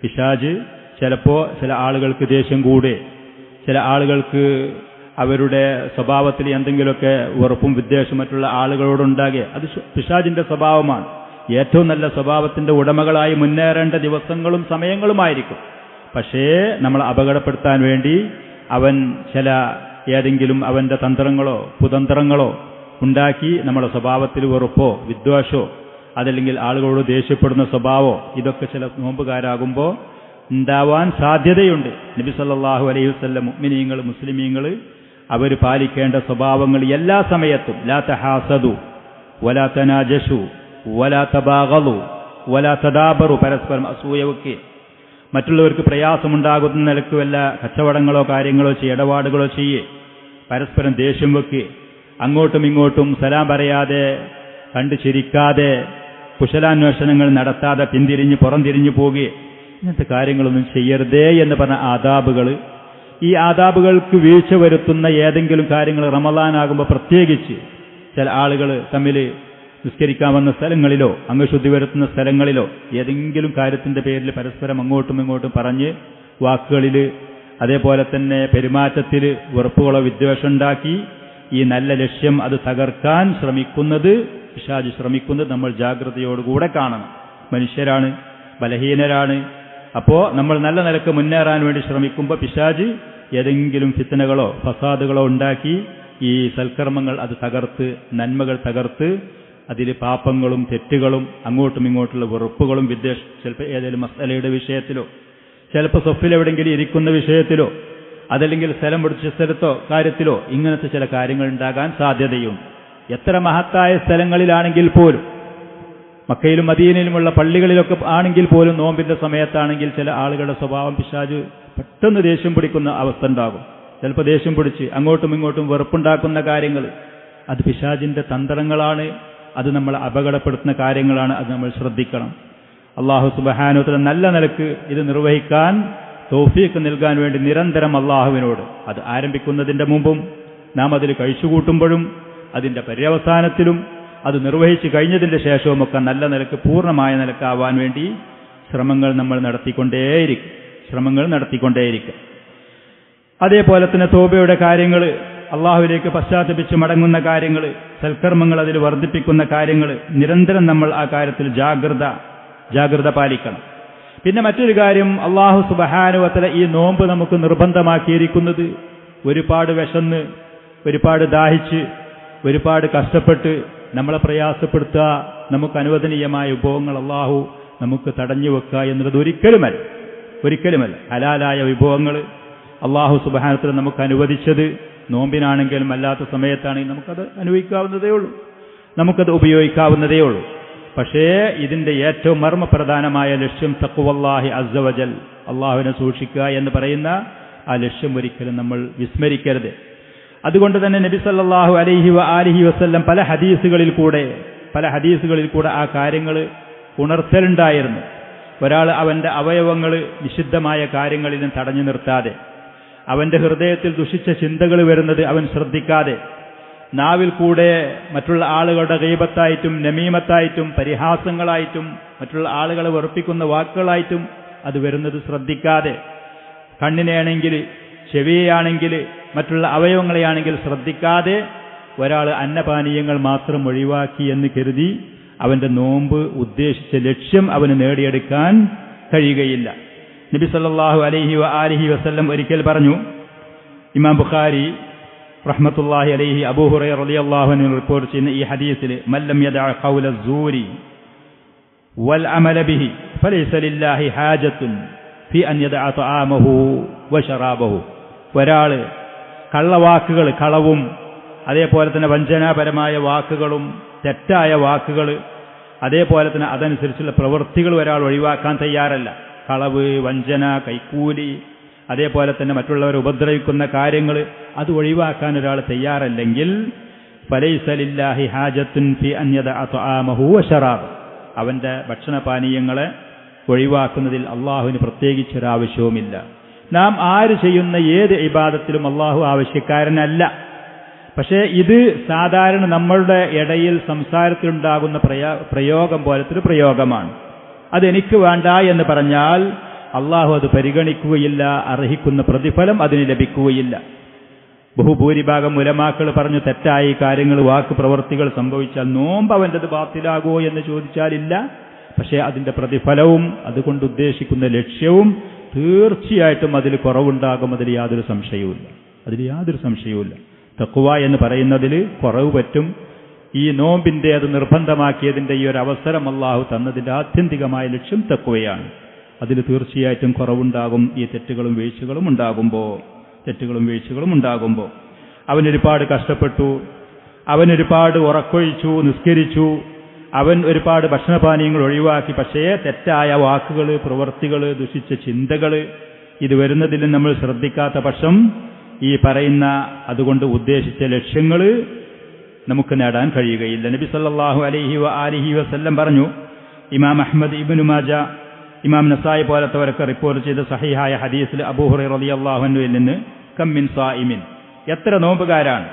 പിശാച് ചിലപ്പോൾ ചില ആളുകൾക്ക് ദേഷ്യം കൂടെ, ചില ആളുകൾക്ക് അവരുടെ സ്വഭാവത്തിൽ എന്തെങ്കിലുമൊക്കെ വെറുപ്പും വിദ്വേഷവും മറ്റുള്ള ആളുകളോടുണ്ടാകെ അത് പിശാചിന്റെ സ്വഭാവമാണ്. ഏറ്റവും നല്ല സ്വഭാവത്തിന്റെ ഉടമകളായി മുന്നേറേണ്ട ദിവസങ്ങളും സമയങ്ങളുമായിരിക്കും. പക്ഷേ നമ്മൾ അപകടപ്പെടുത്താൻ വേണ്ടി അവൻ ചില ഏതെങ്കിലും അവന്റെ തന്ത്രങ്ങളോ കുതന്ത്രങ്ങളോ ഉണ്ടാക്കി നമ്മുടെ സ്വഭാവത്തിൽ വെറുപ്പോ വിദ്വേഷമോ അതല്ലെങ്കിൽ ആളുകളോട് ദേഷ്യപ്പെടുന്ന സ്വഭാവമോ ഇതൊക്കെ ചില നോമ്പുകാരാകുമ്പോൾ ഉണ്ടാവാൻ സാധ്യതയുണ്ട്. നബി സല്ലല്ലാഹു അലൈഹി വസല്ലം മുഅ്മിനീങ്ങൾ മുസ്ലിമീങ്ങൾ അവർ പാലിക്കേണ്ട സ്വഭാവങ്ങൾ എല്ലാ സമയത്തും ലാ തഹാസദു വലാ തനാജഷു വലാ തബാഗളു വലാ തദാബറു, പരസ്പരം അസൂയ വെക്കുക, മറ്റുള്ളവർക്ക് പ്രയാസമുണ്ടാകുന്ന നിലക്ക് വല്ല കച്ചവടങ്ങളോ കാര്യങ്ങളോ ഇടപാടുകളോ ചെയ്യേ, പരസ്പരം ദേഷ്യം വെക്കുക, അങ്ങോട്ടും ഇങ്ങോട്ടും സലാം പറയാതെ കണ്ടു ചിരിക്കാതെ കുശലാന്വേഷണങ്ങൾ നടത്താതെ പിന്തിരിഞ്ഞ് പുറംതിരിഞ്ഞു പോകുകയെ, ഇങ്ങനത്തെ കാര്യങ്ങളൊന്നും ചെയ്യരുതേ എന്ന് പറഞ്ഞ ആദാബുകൾ. ഈ ആദാബുകൾക്ക് വീഴ്ച വരുത്തുന്ന ഏതെങ്കിലും കാര്യങ്ങൾ റമളാനാകുമ്പോൾ പ്രത്യേകിച്ച് ചില ആളുകൾ തമ്മിൽ നിസ്കരിക്കാൻ വന്ന സ്ഥലങ്ങളിലോ അംഗശുദ്ധി വരുത്തുന്ന സ്ഥലങ്ങളിലോ ഏതെങ്കിലും കാര്യത്തിന്റെ പേരിൽ പരസ്പരം അങ്ങോട്ടും ഇങ്ങോട്ടും പറഞ്ഞ് വാക്കുകളിൽ അതേപോലെ തന്നെ പെരുമാറ്റത്തിൽ വെറുപ്പുകളോ വിദ്വേഷം ഉണ്ടാക്കി ഈ നല്ല ലക്ഷ്യം അത് തകർക്കാൻ ശ്രമിക്കുന്നത് പിശാച് ശ്രമിക്കുന്നത് നമ്മൾ ജാഗ്രതയോടുകൂടെ കാണണം. മനുഷ്യരാണ്, ബലഹീനരാണ്. അപ്പോൾ നമ്മൾ നല്ല നിലക്ക് മുന്നേറാൻ വേണ്ടി ശ്രമിക്കുമ്പോൾ പിശാച് ഏതെങ്കിലും ഫിത്നകളോ ഫസാദുകളോ ഉണ്ടാക്കി ഈ സൽക്കർമ്മങ്ങൾ അത് തകർത്ത് നന്മകൾ തകർത്ത് അതിൽ പാപങ്ങളും തെറ്റുകളും അങ്ങോട്ടും ഇങ്ങോട്ടുള്ള വെറുപ്പുകളും വിദ്വേഷം, ചിലപ്പോൾ ഏതെങ്കിലും മസലയുടെ വിഷയത്തിലോ ചിലപ്പോൾ സ്വഫിലെവിടെയെങ്കിലും ഇരിക്കുന്ന വിഷയത്തിലോ അതല്ലെങ്കിൽ സ്ഥലം പിടിച്ച സ്ഥലത്തോ കാര്യത്തിലോ ഇങ്ങനത്തെ ചില കാര്യങ്ങൾ ഉണ്ടാകാൻ സാധ്യതയുണ്ട്. എത്ര മഹത്തായ സ്ഥലങ്ങളിലാണെങ്കിൽ പോലും, മക്കയിലും മദീനയിലുമുള്ള പള്ളികളിലൊക്കെ ആണെങ്കിൽ പോലും നോമ്പിന്റെ സമയത്താണെങ്കിൽ ചില ആളുകളുടെ സ്വഭാവം പിശാച് പെട്ടെന്ന് ദേഷ്യം പിടിക്കുന്ന അവസ്ഥ ഉണ്ടാകും. ചിലപ്പോൾ ദേഷ്യം പിടിച്ച് അങ്ങോട്ടും ഇങ്ങോട്ടും വെറുപ്പുണ്ടാക്കുന്ന കാര്യങ്ങൾ അത് പിശാചിന്റെ തന്ത്രങ്ങളാണ്, അത് നമ്മൾ അപകടപ്പെടുത്തുന്ന കാര്യങ്ങളാണ്. അത് നമ്മൾ ശ്രദ്ധിക്കണം. അല്ലാഹു സുബ്ഹാനഹു വ തആല നല്ല നിലക്ക് ഇത് നിർവഹിക്കാൻ തൗഫീഖ് നൽകാൻ വേണ്ടി നിരന്തരം അല്ലാഹുവിനോട്, അത് ആരംഭിക്കുന്നതിന്റെ മുമ്പും നാം അതിൽ കഴിച്ചുകൂട്ടുമ്പോഴും അതിന്റെ പര്യവസാനത്തിലും അത് നിർവഹിച്ചു കഴിഞ്ഞതിന്റെ ശേഷവുമൊക്കെ നല്ല നിലക്ക് പൂർണ്ണമായ നിലക്കാവാൻ വേണ്ടി ശ്രമങ്ങൾ നമ്മൾ നടത്തിക്കൊണ്ടേയിരിക്കും. അതേപോലെ തന്നെ തൗബയുടെ കാര്യങ്ങൾ, അള്ളാഹുവിലേക്ക് പശ്ചാത്തപിച്ച് മടങ്ങുന്ന കാര്യങ്ങൾ, സൽക്കർമ്മങ്ങൾ അതിൽ വർദ്ധിപ്പിക്കുന്ന കാര്യങ്ങൾ, നിരന്തരം നമ്മൾ ആ കാര്യത്തിൽ ജാഗ്രത പാലിക്കണം. പിന്നെ മറ്റൊരു കാര്യം, അല്ലാഹു സുബ്ഹാനഹു വ തആല ഈ നോമ്പ് നമുക്ക് നിർബന്ധമാക്കിയിരിക്കുന്നത് ഒരുപാട് വിശന്ന് ഒരുപാട് ദാഹിച്ച് ഒരുപാട് കഷ്ടപ്പെട്ട് നമ്മളെ പ്രയാസപ്പെടുത്തുക നമുക്ക് അനുവദനീയമായ വിഭവങ്ങൾ അള്ളാഹു നമുക്ക് തടഞ്ഞു വെക്കുക എന്നുള്ളത് ഒരിക്കലുമല്ല. ഹലാലായ വിഭവങ്ങൾ അള്ളാഹു സുബ്ഹാനഹു വ തആല നമുക്ക് അനുവദിച്ചത് നോമ്പിനാണെങ്കിലും അല്ലാത്ത സമയത്താണെങ്കിലും നമുക്കത് അനുഭവിക്കാവുന്നതേ ഉള്ളൂ, നമുക്കത് ഉപയോഗിക്കാവുന്നതേ ഉള്ളൂ. പക്ഷേ ഇതിന്റെ ഏറ്റവും മർമ്മപ്രധാനമായ ലക്ഷ്യം തഖ്വല്ലാഹി അസ്സ വജൽ, അള്ളാഹുവിനെ സൂക്ഷിക്കുക എന്ന് പറയുന്ന ആ ലക്ഷ്യം ഒരിക്കലും നമ്മൾ വിസ്മരിക്കരുത്. അതുകൊണ്ട് തന്നെ നബി സല്ലല്ലാഹു അലൈഹി വആലിഹി വസല്ലം പല ഹദീസുകളിൽ കൂടെ ആ കാര്യങ്ങൾ ഉണർത്തലുണ്ടായിരുന്നു. ഒരാൾ അവന്റെ അവയവങ്ങൾ നിഷിദ്ധമായ കാര്യങ്ങളിൽ നിന്ന് തടഞ്ഞു നിർത്താതെ, അവന്റെ ഹൃദയത്തിൽ ദുഷിച്ച ചിന്തകൾ വരുന്നത് അവൻ ശ്രദ്ധിക്കാതെ, നാവിൽ കൂടെ മറ്റുള്ള ആളുകളുടെ ഗീബത്തായിട്ടും നമീമത്തായിട്ടും പരിഹാസങ്ങളായിട്ടും മറ്റുള്ള ആളുകളെ വെറുപ്പിക്കുന്ന വാക്കുകളായിട്ടും അത് വരുന്നത് ശ്രദ്ധിക്കാതെ, കണ്ണിനെയാണെങ്കിൽ ചെവിയെയാണെങ്കിൽ മറ്റുള്ള അവയവങ്ങളെയാണെങ്കിൽ ശ്രദ്ധിക്കാതെ ഒരാൾ അന്നപാനീയങ്ങൾ മാത്രം ഒഴിവാക്കി എന്ന് കരുതി അവന്റെ നോമ്പ് ഉദ്ദേശിച്ച ലക്ഷ്യം അവന് നേടിയെടുക്കാൻ കഴിയുകയില്ല. നബി സല്ലല്ലാഹു അലൈഹി വആലിഹി വസല്ലം ഒരിക്കൽ പറഞ്ഞു, ഇമാം ബുഖാരി റഹ്മത്തുള്ളാഹി അലൈഹി അബൂ ഹുറൈറ റളിയല്ലാഹു അൻഹു റിപ്പോർട്ട് ചെയ്യുന്ന ഈ ഹദീസിൽ മല്ലം യദഅ ഖൗല സൂരി വൽ അമല ബിഹി ഫലൈസ ലില്ലാഹി ഹാജത്തുൻ ഫി അൻ യദഅ തആമഹു വശറാബഹു. ഒരാൾ കള്ളവാക്കുകൾ, കളവും അതേപോലെ തന്നെ വഞ്ചനാപരമായ വാക്കുകളും തെറ്റായ വാക്കുകൾ അതേപോലെ തന്നെ അതനുസരിച്ചുള്ള പ്രവൃത്തികൾ ഒരാൾ ഒഴിവാക്കാൻ തയ്യാറല്ല. കളവ്, വഞ്ചന, കൈക്കൂലി, അതേപോലെ തന്നെ മറ്റുള്ളവരെ ഉപദ്രവിക്കുന്ന കാര്യങ്ങൾ അത് ഒഴിവാക്കാൻ ഒരാൾ തയ്യാറല്ലെങ്കിൽ ഫലൈസ ലില്ലാഹി ഹാജത്തുൻ ഫി അൻ യദഅ തആമഹു വശറാബ, അവന്റെ ഭക്ഷണപാനീയങ്ങളെ ഒഴിവാക്കുന്നതിൽ അള്ളാഹുവിന് പ്രത്യേകിച്ചൊരാവശ്യവുമില്ല. നാം ആര് ചെയ്യുന്ന ഏത് ഇബാദത്തിലും അള്ളാഹു ആവശ്യക്കാരനല്ല. പക്ഷേ ഇത് സാധാരണ നമ്മളുടെ ഇടയിൽ സംസാരത്തിലുണ്ടാകുന്ന പ്രയോഗം പോലത്തെ ഒരു പ്രയോഗമാണ്. അതെനിക്ക് വേണ്ട എന്ന് പറഞ്ഞാൽ അള്ളാഹു അത് പരിഗണിക്കുകയില്ല, അർഹിക്കുന്ന പ്രതിഫലം അതിന് ലഭിക്കുകയില്ല. ബഹുഭൂരിഭാഗം ഉലമാക്കൾ പറഞ്ഞു തെറ്റായി കാര്യങ്ങൾ, വാക്ക്, പ്രവൃത്തികൾ സംഭവിച്ചാൽ നോമ്പ് അവൻ്റെത് ബാത്തിലാകുമോ എന്ന് ചോദിച്ചാലില്ല. പക്ഷേ അതിന്റെ പ്രതിഫലവും അതുകൊണ്ട് ഉദ്ദേശിക്കുന്ന ലക്ഷ്യവും തീർച്ചയായിട്ടും അതിൽ കുറവുണ്ടാകും, അതിൽ യാതൊരു സംശയവുമില്ല. തഖ്വ എന്ന് പറയുന്നതിൽ കുറവ് പറ്റും. ഈ നോമ്പിന്റെ അത് നിർബന്ധമാക്കിയതിന്റെ ഈ ഒരു അവസരം അള്ളാഹു തന്നതിന്റെ ആത്യന്തികമായ ലക്ഷ്യം തഖ്വയാണ്. അതിൽ തീർച്ചയായിട്ടും കുറവുണ്ടാകും. ഈ തെറ്റുകളും വീഴ്ചകളും ഉണ്ടാകുമ്പോൾ അവനൊരുപാട് കഷ്ടപ്പെട്ടു, അവനൊരുപാട് ഉറക്കൊഴിച്ചു, നിസ്കരിച്ചു, അവൻ ഒരുപാട് ഭക്ഷണപാനീയങ്ങൾ ഒഴിവാക്കി. പക്ഷേ തെറ്റായ വാക്കുകൾ, പ്രവൃത്തികൾ, ദുഷിച്ച ചിന്തകൾ ഇത് വരുന്നതിൽ നമ്മൾ ശ്രദ്ധിക്കാത്ത പക്ഷം ഈ പറയുന്ന അതുകൊണ്ട് ഉദ്ദേശിച്ച ലക്ഷ്യങ്ങൾ നമുക്ക് നേടാൻ കഴിയുകയില്ല. നബി സല്ലല്ലാഹു അലൈഹി വആലിഹി വസല്ലം പറഞ്ഞു, ഇമാം അഹ്മദ്, ഇബ്നു മാജ, ഇമാം നസായി പോലത്തവരൊക്കെ റിപ്പോർട്ട് ചെയ്ത സഹീഹായ ഹദീസിൽ അബൂ ഹുറൈറ റളിയല്ലാഹു അൻഹുവിൽ നിന്ന് കം മിൻ സായിമിൻ, എത്ര നോമ്പുകാരാണ്,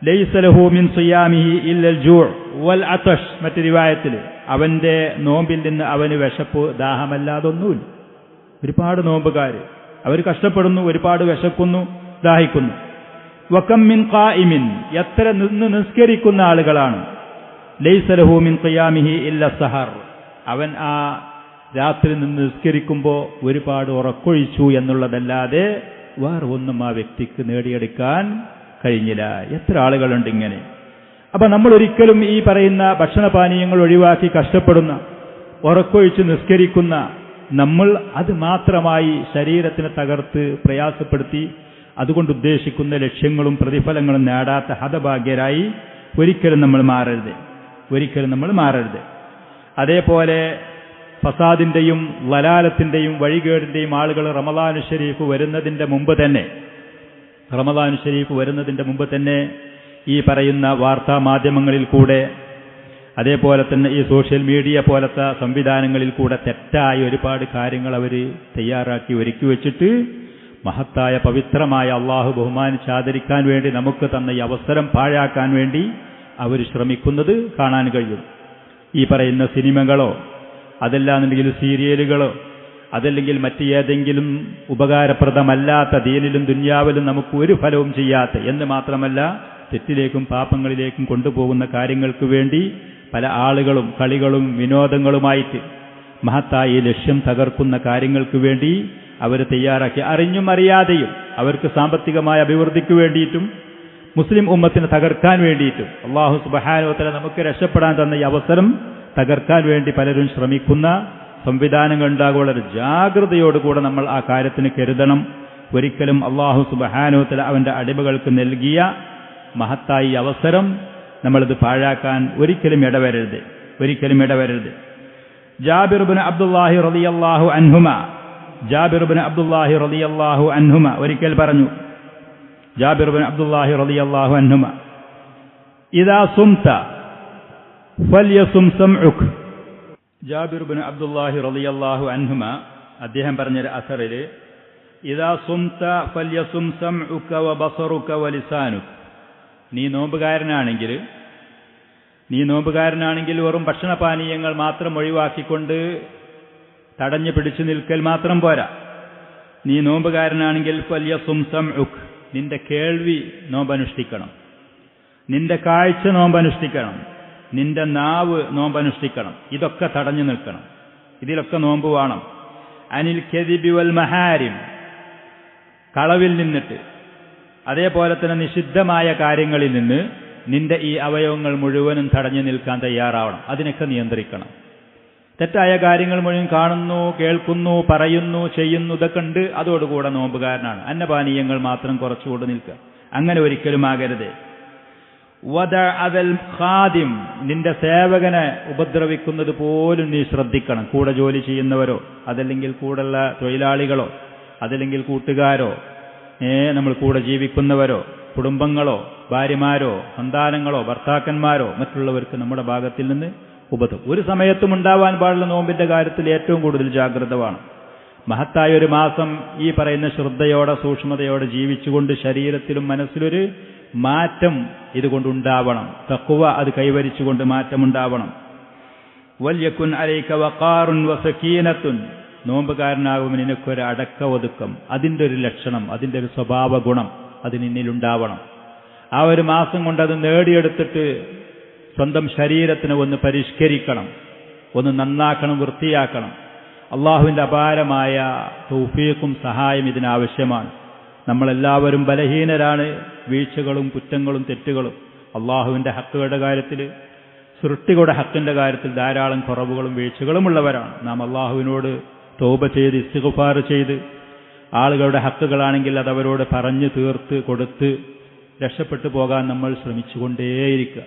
ലൈസ ലഹു മിൻ സിയാമിഹി ഇല്ലൽ ജൂഅ് വൽ അതഷ്, മറ്റു റിവായത്തിൽ അവന്റെ നോമ്പിൽ നിന്ന് അവന് വിശപ്പ്, ദാഹമല്ലാതൊന്നുമില്ല. ഒരുപാട് നോമ്പുകാർ അവർ കഷ്ടപ്പെടുന്നു, ഒരുപാട് വിശക്കുന്നു, ദാഹിക്കുന്നു. വകം മിൻ ഖായിമിൻ, എത്ര നിന്ന് നിസ്കരിക്കുന്ന ആളുകളാണ്, ലൈസ ലഹു മിൻ ഖിയാമിഹി ഇല്ല സഹർ, അവൻ ആ രാത്രി നിന്ന് നിസ്കരിക്കുമ്പോൾ ഒരുപാട് ഉറക്കൊഴിച്ചു എന്നുള്ളതല്ലാതെ വേറെ ഒന്നും ആ വ്യക്തിക്ക് നേടിയെടുക്കാൻ കഴിഞ്ഞില്ല. എത്ര ആളുകളുണ്ട് ഇങ്ങനെ. അപ്പൊ നമ്മൾ ഒരിക്കലും ഈ പറയുന്ന ഭക്ഷണപാനീയങ്ങൾ ഒഴിവാക്കി കഷ്ടപ്പെടുന്ന, ഉറക്കൊഴിച്ച് നിസ്കരിക്കുന്ന നമ്മൾ അത് മാത്രമായി ശരീരത്തിനെ തകർത്ത് പ്രയാസപ്പെടുത്തി അതുകൊണ്ട് ഉദ്ദേശിക്കുന്ന ലക്ഷ്യങ്ങളും പ്രതിഫലങ്ങളും നേടാത്ത ഹതഭാഗ്യരായി ഒരിക്കലും നമ്മൾ മാറരുത്. അതേപോലെ ഫസാദിന്റെയും ലലാലത്തിന്റെയും വഴികേടിന്റെയും ആളുകൾ റമളാൻ ഷരീഫ് വരുന്നതിന്റെ മുമ്പ് തന്നെ ഈ പറയുന്ന വാർത്താ മാധ്യമങ്ങളിൽ കൂടെ, അതേപോലെ തന്നെ ഈ സോഷ്യൽ മീഡിയ പോലത്തെ സംവിധാനങ്ങളിൽ കൂടെ തെറ്റായ ഒരുപാട് കാര്യങ്ങൾ അവർ തയ്യാറാക്കി ഒരുക്കി വെച്ചിട്ട് മഹത്തായ പവിത്രമായ അള്ളാഹു ബഹുമാനിച്ചാദരിക്കാൻ വേണ്ടി നമുക്ക് തന്ന ഈ അവസരം പാഴാക്കാൻ വേണ്ടി അവർ ശ്രമിക്കുന്നത് കാണാൻ കഴിയും. ഈ പറയുന്ന സിനിമകളോ അതല്ലാന്നുണ്ടെങ്കിൽ സീരിയലുകളോ അതല്ലെങ്കിൽ മറ്റ് ഏതെങ്കിലും ഉപകാരപ്രദമല്ലാത്ത ദീനിലും ദുന്യാവിലും നമുക്ക് ഒരു ഫലവും ചെയ്യാത്ത, എന്ന് മാത്രമല്ല തെറ്റിലേക്കും പാപങ്ങളിലേക്കും കൊണ്ടുപോകുന്ന കാര്യങ്ങൾക്ക് വേണ്ടി പല ആളുകളും കളികളും വിനോദങ്ങളുമായിട്ട് മഹത്തായ ലക്ഷ്യം തകർക്കുന്ന കാര്യങ്ങൾക്ക് വേണ്ടി അവർ തയ്യാറാക്കി, അറിഞ്ഞും അറിയാതെയും അവർക്ക് സാമ്പത്തികമായ അഭിവൃദ്ധിക്ക് വേണ്ടിയിട്ടും മുസ്ലിം ഉമ്മത്തിനെ തകർക്കാൻ വേണ്ടിയിട്ടും അല്ലാഹു സുബ്ഹാനഹു വ തആല നമുക്ക് രക്ഷപ്പെടാൻ തന്ന ഈ അവസരം തകർക്കാൻ വേണ്ടി പലരും ശ്രമിക്കുന്ന സംവിധാനങ്ങൾ ഉണ്ടാകും. വളരെ ജാഗ്രതയോടുകൂടെ നമ്മൾ ആ കാര്യത്തിന് കരുതണം. ഒരിക്കലും അല്ലാഹു സുബ്ഹാനഹു വ തആല അവന്റെ അടിമകൾക്ക് നൽകിയ മഹത്തായ അവസരം നമ്മളിത് പാഴാക്കാൻ ഒരിക്കലും ഇടവരരുത്. ജാബിർ ഇബ്നു അബ്ദുല്ലാഹി റളിയല്ലാഹു അൻഹുമ ഒരിക്കൽ പറഞ്ഞു, ജാബിർ ഇബ്നു അബ്ദുല്ലാഹി റളിയല്ലാഹു അൻഹുമ ഇദാ സുംത ഫൽയസും സംഉക. ജാബിർ ഇബ്നു അബ്ദുല്ലാഹി റളിയല്ലാഹു അൻഹുമ അദ്ദേഹം പറഞ്ഞൊരു അസറിൽ ഇദാ സുംത ഫൽയസും സംഉക വബസറുക വലിസാനുക. നീ നോമ്പുകാരനാണെങ്കിൽ വെറും ഭക്ഷണപാനീയങ്ങൾ മാത്രം ഒഴിവാക്കിക്കൊണ്ട് തടഞ്ഞു പിടിച്ചു നിൽക്കൽ മാത്രം പോരാ. നീ നോമ്പുകാരനാണെങ്കിൽ ഫൽയസും സംഉക, നിന്റെ കേൾവി നോമ്പനുഷ്ഠിക്കണം, നിന്റെ കാഴ്ച നോമ്പനുഷ്ഠിക്കണം, നിന്റെ നാവ് നോമ്പനുഷ്ഠിക്കണം. ഇതൊക്കെ തടഞ്ഞു നിൽക്കണം, ഇതിലൊക്കെ നോമ്പ് വേണം. അനിൽ കദിബി വൽ മഹാരിം, കളവിൽ നിന്നിട്ട് അതേപോലെ തന്നെ നിഷിദ്ധമായ കാര്യങ്ങളിൽ നിന്ന് നിന്റെ ഈ അവയവങ്ങൾ മുഴുവനും തടഞ്ഞു നിൽക്കാൻ തയ്യാറാവണം. അതിനൊക്കെ നിയന്ത്രിക്കണം. തെറ്റായ കാര്യങ്ങൾ മുഴുവൻ കാണുന്നു, കേൾക്കുന്നു, പറയുന്നു, ചെയ്യുന്നു, ഇതൊക്കെ ഉണ്ട്, അതോടുകൂടെ നോമ്പുകാരനാണ്. അന്നപാനീയങ്ങൾ മാത്രം കുറച്ചുകൊണ്ട് നിൽക്കുക, അങ്ങനെ ഒരിക്കലും ആകരുത്. ഖാദിം, നിന്റെ സേവകനെ ഉപദ്രവിക്കുന്നത് പോലും നീ ശ്രദ്ധിക്കണം. കൂടെ ജോലി ചെയ്യുന്നവരോ അതല്ലെങ്കിൽ കൂടെയുള്ള തൊഴിലാളികളോ അതല്ലെങ്കിൽ കൂട്ടുകാരോ നമ്മൾ കൂടെ ജീവിക്കുന്നവരോ കുടുംബങ്ങളോ ഭാര്യമാരോ സന്താനങ്ങളോ ഭർത്താക്കന്മാരോ മറ്റുള്ളവർക്ക് നമ്മുടെ ഭാഗത്തിൽ നിന്ന് ഒരു സമയത്തും ഉണ്ടാവാൻ പാടുള്ള നോമ്പിന്റെ കാര്യത്തിൽ ഏറ്റവും കൂടുതൽ ജാഗ്രത വേണം. മഹത്തായ ഒരു മാസം ഈ പറയുന്ന ശ്രദ്ധയോടെ സൂക്ഷ്മതയോടെ ജീവിച്ചുകൊണ്ട് ശരീരത്തിലും മനസ്സിലൊരു മാറ്റം ഇതുകൊണ്ടുണ്ടാവണം. തഖ്വ അത് കൈവരിച്ചുകൊണ്ട് മാറ്റമുണ്ടാവണം. വൽയകുൻ അലൈക വഖാറുൻ വസകീനത്തുൻ, നോമ്പുകാരനാകുമ്പോൾ നിനക്കൊരു അടക്ക ഒതുക്കം, അതിൻ്റെ ഒരു ലക്ഷണം, അതിൻ്റെ ഒരു സ്വഭാവ ഗുണം അത് നിന്നിലുണ്ടാവണം. ആ ഒരു മാസം കൊണ്ട് അത് നേടിയെടുത്തിട്ട് സ്വന്തം ശരീരത്തിനെ ഒന്ന് പരിഷ്കരിക്കണം, ഒന്ന് നന്നാക്കണം, വൃത്തിയാക്കണം. അള്ളാഹുവിൻ്റെ അപാരമായ തൗഫീഖും സഹായം ഇതിനാവശ്യമാണ്. നമ്മളെല്ലാവരും ബലഹീനരാണ്, വീഴ്ചകളും കുറ്റങ്ങളും തെറ്റുകളും. അള്ളാഹുവിൻ്റെ ഹക്കുകളുടെ കാര്യത്തിൽ, സൃഷ്ടികളുടെ ഹക്കിൻ്റെ കാര്യത്തിൽ ധാരാളം കുറവുകളും വീഴ്ചകളും ഉള്ളവരാണ്. നാം അള്ളാഹുവിനോട് തൗബ ചെയ്ത് ഇസ്തിഗ്ഫാർ ചെയ്ത് ആളുകളുടെ ഹക്കുകളാണെങ്കിൽ അത് അവരോട് പറഞ്ഞു തീർത്ത് കൊടുത്ത് രക്ഷപ്പെട്ടു പോകാൻ നമ്മൾ ശ്രമിച്ചുകൊണ്ടേയിരിക്കുക.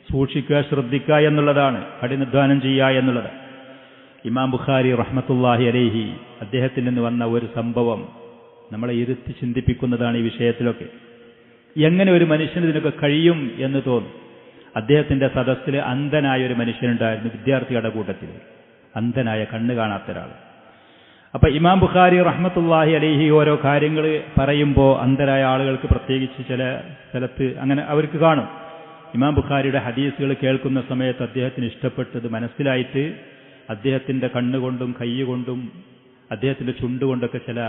സൂക്ഷിക്കുക, ശ്രദ്ധിക്കുക എന്നുള്ളതാണ്, കഠിനാധ്വാനം ചെയ്യുക എന്നുള്ളത്. ഇമാം ബുഖാരി റഹ്മത്തുള്ളാഹി അലൈഹി അദ്ദേഹത്തിൽ നിന്ന് വന്ന ഒരു സംഭവം നമ്മളെ ഇരുത്തി ചിന്തിപ്പിക്കുന്നതാണ്. ഈ വിഷയത്തിലൊക്കെ എങ്ങനെ ഒരു മനുഷ്യന് ഇതിനൊക്കെ കഴിയും എന്ന് തോന്നും. അദ്ദേഹത്തിന്റെ സദസ്സിൽ അന്ധനായ ഒരു മനുഷ്യനുണ്ടായിരുന്നു, വിദ്യാർത്ഥികളുടെ കൂട്ടത്തിൽ അന്ധനായ, കണ്ണ് കാണാത്ത ഒരാൾ. അപ്പൊ ഇമാം ബുഖാരി റഹ്മത്തുള്ളാഹി അലൈഹി ഓരോ കാര്യങ്ങൾ പറയുമ്പോൾ അന്ധരായ ആളുകൾക്ക് പ്രത്യേകിച്ച് ചില സ്ഥലത്ത് അങ്ങനെ അവർക്ക് കാണും. ഇമാം ബുഖാരിയുടെ ഹദീസുകൾ കേൾക്കുന്ന സമയത്ത് അദ്ദേഹത്തിന് ഇഷ്ടപ്പെട്ടത് മനസ്സിലായിട്ട് അദ്ദേഹത്തിന്റെ കണ്ണുകൊണ്ടും കൈകൊണ്ടും അദ്ദേഹത്തിന്റെ ചുണ്ടുകൊണ്ടൊക്കെ ചില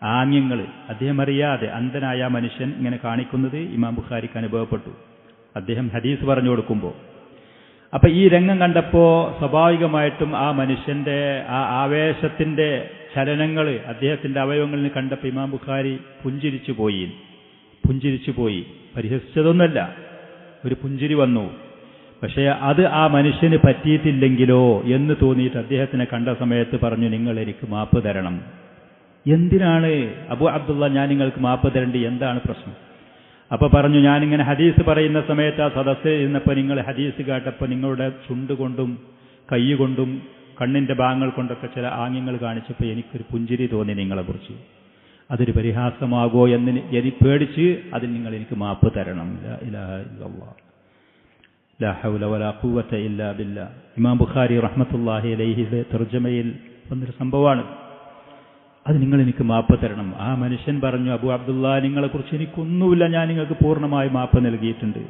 ആംഗ്യങ്ങൾ അദ്ദേഹം അറിയാതെ അന്ധനായ മനുഷ്യൻ ഇങ്ങനെ കാണിക്കുന്നത് ഇമാം ബുഖാരിക്ക് അനുഭവപ്പെട്ടു. അദ്ദേഹം ഹദീസ് പറഞ്ഞു കൊടുക്കുമ്പോൾ അപ്പൊ ഈ രംഗം കണ്ടപ്പോൾ സ്വാഭാവികമായിട്ടും ആ മനുഷ്യന്റെ ആ ആവേശത്തിന്റെ ചലനങ്ങൾ അദ്ദേഹത്തിന്റെ അവയവങ്ങളിൽ കണ്ടപ്പോൾ ഇമാം ബുഖാരി പുഞ്ചിരിച്ചു പോയി. പരിഹസിച്ചതൊന്നുമല്ല, ഒരു പുഞ്ചിരി വന്നു. പക്ഷേ അത് ആ മനുഷ്യന് പറ്റിയിട്ടില്ലെങ്കിലോ എന്ന് തോന്നിയിട്ട് അദ്ദേഹത്തിനെ കണ്ട സമയത്ത് പറഞ്ഞു, നിങ്ങൾ എനിക്ക് മാപ്പ് തരണം. എന്തിനാണ് അബു അബ്ദുള്ള ഞാൻ നിങ്ങൾക്ക് മാപ്പ് തരേണ്ടി, എന്താണ് പ്രശ്നം? അപ്പൊ പറഞ്ഞു, ഞാനിങ്ങനെ ഹദീസ് പറയുന്ന സമയത്ത് ആ സദസ്സിൽ ഇരുന്നപ്പോൾ നിങ്ങൾ ഹദീസ് കേട്ടപ്പോൾ നിങ്ങളുടെ ചുണ്ടുകൊണ്ടും കൈകൊണ്ടും കണ്ണിന്റെ ഭാഗങ്ങൾ കൊണ്ടൊക്കെ ചില ആംഗ്യങ്ങൾ കാണിച്ചപ്പോൾ എനിക്കൊരു പുഞ്ചിരി തോന്നി നിങ്ങളെക്കുറിച്ച്. അതൊരു പരിഹാസമാകോ എന്ന് എനിക്ക് പേടിച്ച് അതിൽ നിങ്ങൾ എനിക്ക് മാപ്പ് തരണം. ലാ ഇലാഹ ഇല്ലല്ലാഹ് ലാ ഹൗല വലാ ഖുവത ഇല്ലാ ബില്ലാഹ്. ഇമാം ബുഖാരി റഹ്മത്തുള്ളാഹി അലൈഹിയുടെ തർജമയിൽ വന്നൊരു സംഭവമാണ്. അത് നിങ്ങൾ എനിക്ക് മാപ്പ് തരണം. ആ മനുഷ്യൻ പറഞ്ഞു, അബു അബ്ദുള്ള നിങ്ങളെക്കുറിച്ച് എനിക്കൊന്നുമില്ല, ഞാൻ നിങ്ങൾക്ക് പൂർണ്ണമായി മാപ്പ് നൽകിയിട്ടുണ്ട്,